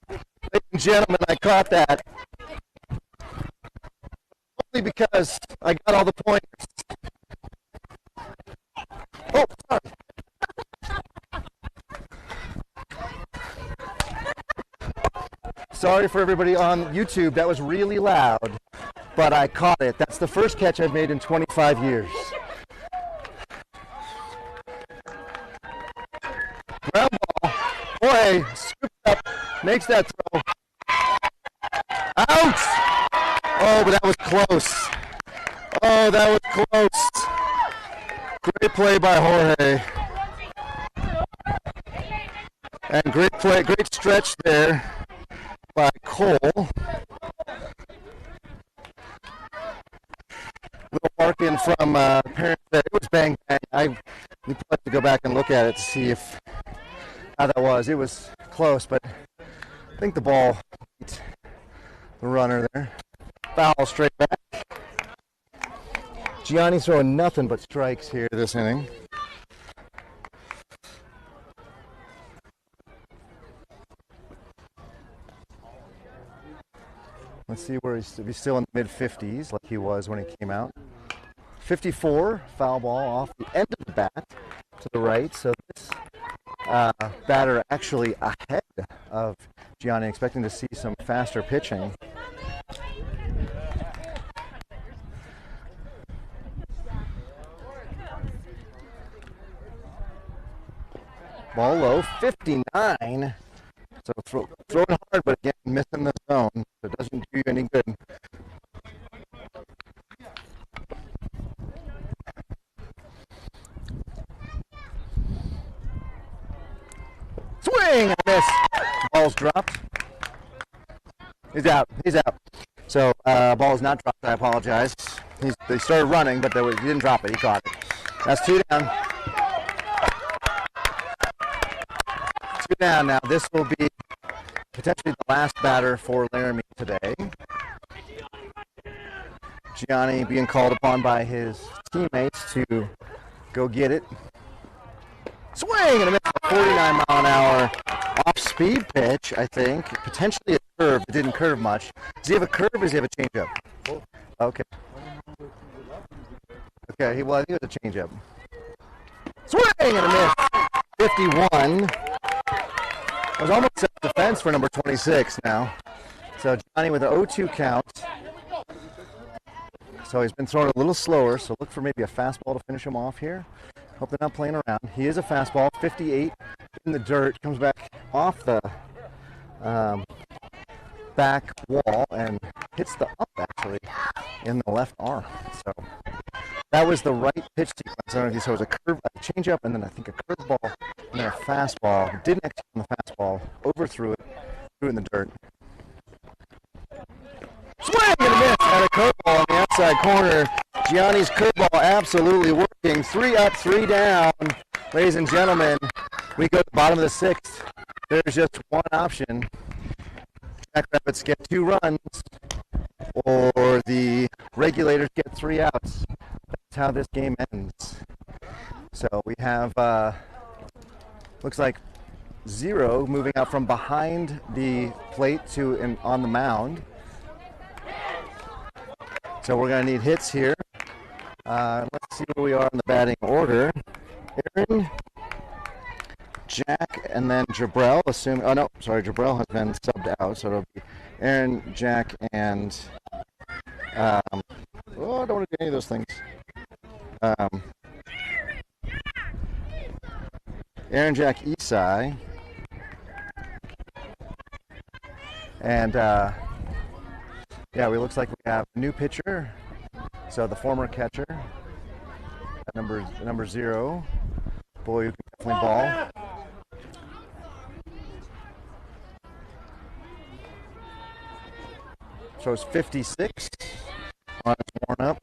Speaker 1: Ladies and gentlemen, I caught that. Only because I got all the pointers. Oh, sorry. Sorry for everybody on YouTube. That was really loud, but I caught it. That's the first catch I've made in 25 years. Ground ball. Boy, scoops up, makes that throw. Out! Oh, but that was close. Oh, that was close. Great play by Jorge. And great play, great stretch there by Cole. Little barking from parents there. It was bang bang. We probably have to go back and look at it to see how that was. It was close, but I think the ball beat the runner there. Foul straight back. Gianni's throwing nothing but strikes here this inning. Let's see where if he's still in the mid-50s like he was when he came out. 54, foul ball off the end of the bat to the right. So this batter actually ahead of Gianni, expecting to see some faster pitching. Ball low, 59. So throw it hard, but again, missing the zone. So it doesn't do you any good. Swing and a miss. Ball's dropped. He's out. So ball is not dropped. I apologize. They started running, but he didn't drop it. He caught it. That's 2 down. 2 down now. This will be potentially the last batter for Laramie today. Gianni being called upon by his teammates to go get it. Swing and a miss. 49-mile-an-hour off-speed pitch, I think. Potentially a curve. It didn't curve much. Does he have a curve or does he have a changeup? Okay. Okay, I think it was a changeup. Swing and a miss. 51. It was almost self-defense for number 26 now. So Gianni with an 0-2 count. So he's been throwing a little slower, so look for maybe a fastball to finish him off here. Hope they're not playing around. He is a fastball, 58 in the dirt, comes back off the back wall and hits the up actually in the left arm. So that was the right pitch sequence. I don't know if you saw it was a curve, a changeup, and then I think a curveball, and then a fastball. Didn't execute on the fastball, overthrew it, threw it in the dirt. Swing and a miss, and a curveball on the outside corner. Gianni's curveball absolutely working. 3 up, 3 down. Ladies and gentlemen, we go to the bottom of the 6th. There's just one option. Jackrabbits get 2 runs, or the Regulators get 3 outs. That's how this game ends. So we have, looks like 0 moving out from behind the plate to on the mound. So we're going to need hits here. Let's see where we are in the batting order. Aaron, Jack, and then Jabrell, assuming, oh no, sorry, Jabrell has been subbed out, so it'll be Aaron, Jack, and, I don't want to do any of those things. Aaron, Jack, Esai, and, yeah, it looks like we have a new pitcher. So the former catcher, number 0, boy who can definitely ball. Throws 56 on his warm up.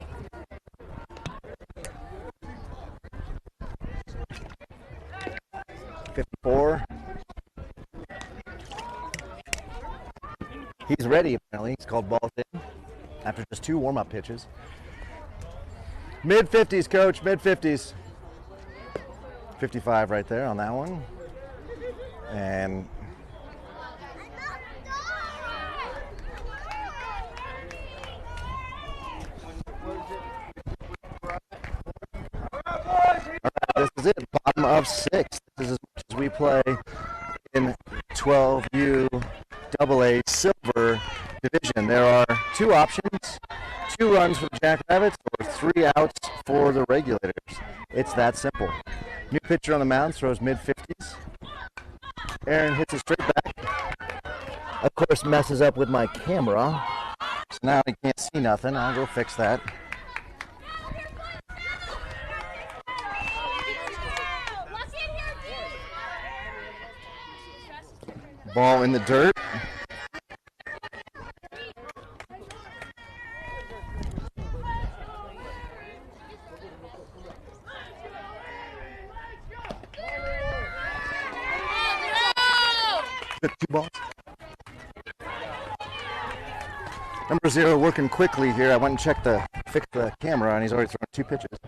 Speaker 1: .54. He's ready, apparently. He's called ball in after just 2 warm-up pitches. Mid-50s, coach, mid-50s. 55 right there on that one. And this is it, bottom of 6th. This is as much as we play in 12U AA Silver Division. There are 2 options, 2 runs for the Jackrabbits or 3 outs for the Regulators. It's that simple. New pitcher on the mound, throws mid-50s. Aaron hits it straight back. Of course, messes up with my camera. So now I can't see nothing. I'll go fix that. Ball in the dirt. Good 2 balls. Number 0 working quickly here. I went and fixed the camera, and he's already thrown 2 pitches.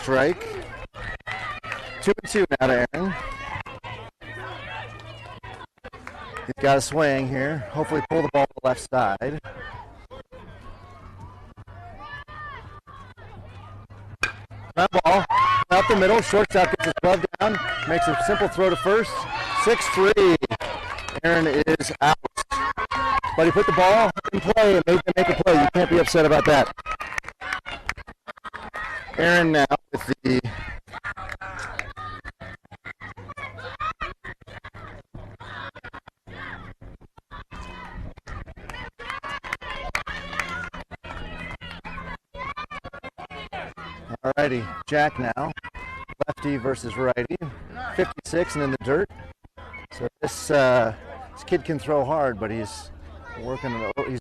Speaker 1: Strike. 2-2 now to Aaron. He's got a swing here. Hopefully pull the ball to the left side. Ground ball out the middle. Shortstop gets his glove down. Makes a simple throw to first. 6-3. Aaron is out. But he put the ball in play and made them make a play. You can't be upset about that. Aaron now with the Alrighty, Jack now. Lefty versus righty. 56 and in the dirt. So this kid can throw hard, but he's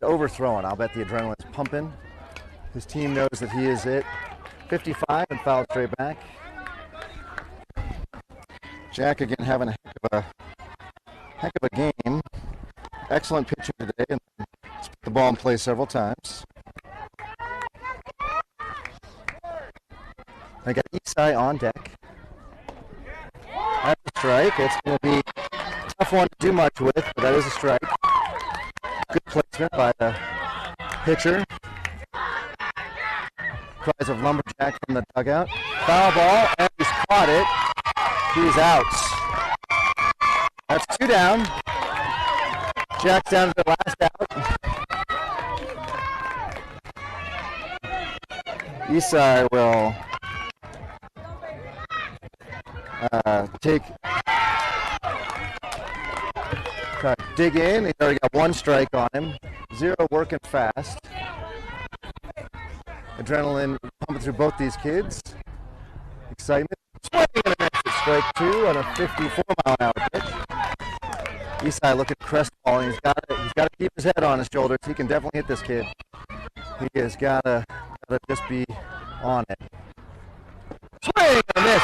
Speaker 1: overthrowing. I'll bet the adrenaline's pumping. His team knows that he is it. 55 and fouled straight back. Jack again having a heck of a game. Excellent pitching today, and put the ball in play several times. I got Esai on deck. That's a strike. It's going to be a tough one to do much with, but that is a strike. Good placement by the pitcher. Cries of lumberjack from the dugout. Foul ball, and he's caught it. He's out. That's 2 down. Jack's down to the last out. Esai will dig in. He's already got 1 strike on him. 0 working fast. Adrenaline pumping through both these kids. Excitement. Swing and a miss. Strike 2 on a 54-mile-an-hour pitch. Isai looking crestfallen. He's got to keep his head on his shoulders. He can definitely hit this kid. He has got to just be on it. Swing and a miss.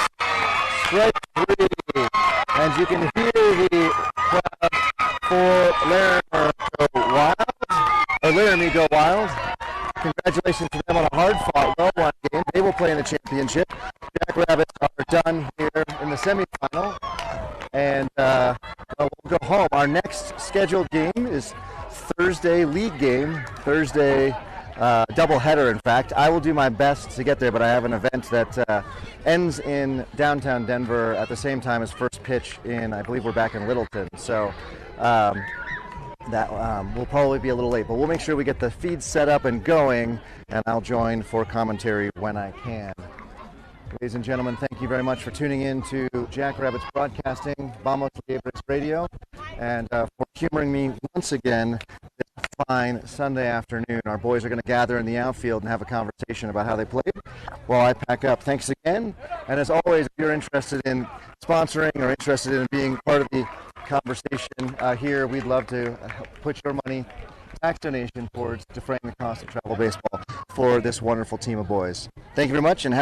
Speaker 1: Strike 3. And you can hear the crowd for Laramie go wild. Congratulations to them on a hard-fought, well-won game. They will play in the championship. Jackrabbits are done here in the semifinal. And we'll go home. Our next scheduled game is Thursday league game. Thursday doubleheader, in fact. I will do my best to get there, but I have an event that ends in downtown Denver at the same time as first pitch in, I believe we're back in Littleton. So that will probably be a little late, but we'll make sure we get the feed set up and going, and I'll join for commentary when I can. Ladies and gentlemen, thank you very much for tuning in to Jackrabbits Broadcasting, Vamos Liebres Radio, and for humoring me once again this fine Sunday afternoon. Our boys are going to gather in the outfield and have a conversation about how they played while I pack up. Thanks again, and as always, if you're interested in sponsoring or interested in being part of the conversation here, we'd love to put your money, tax donation, towards defraying the cost of travel baseball for this wonderful team of boys. Thank you very much, and have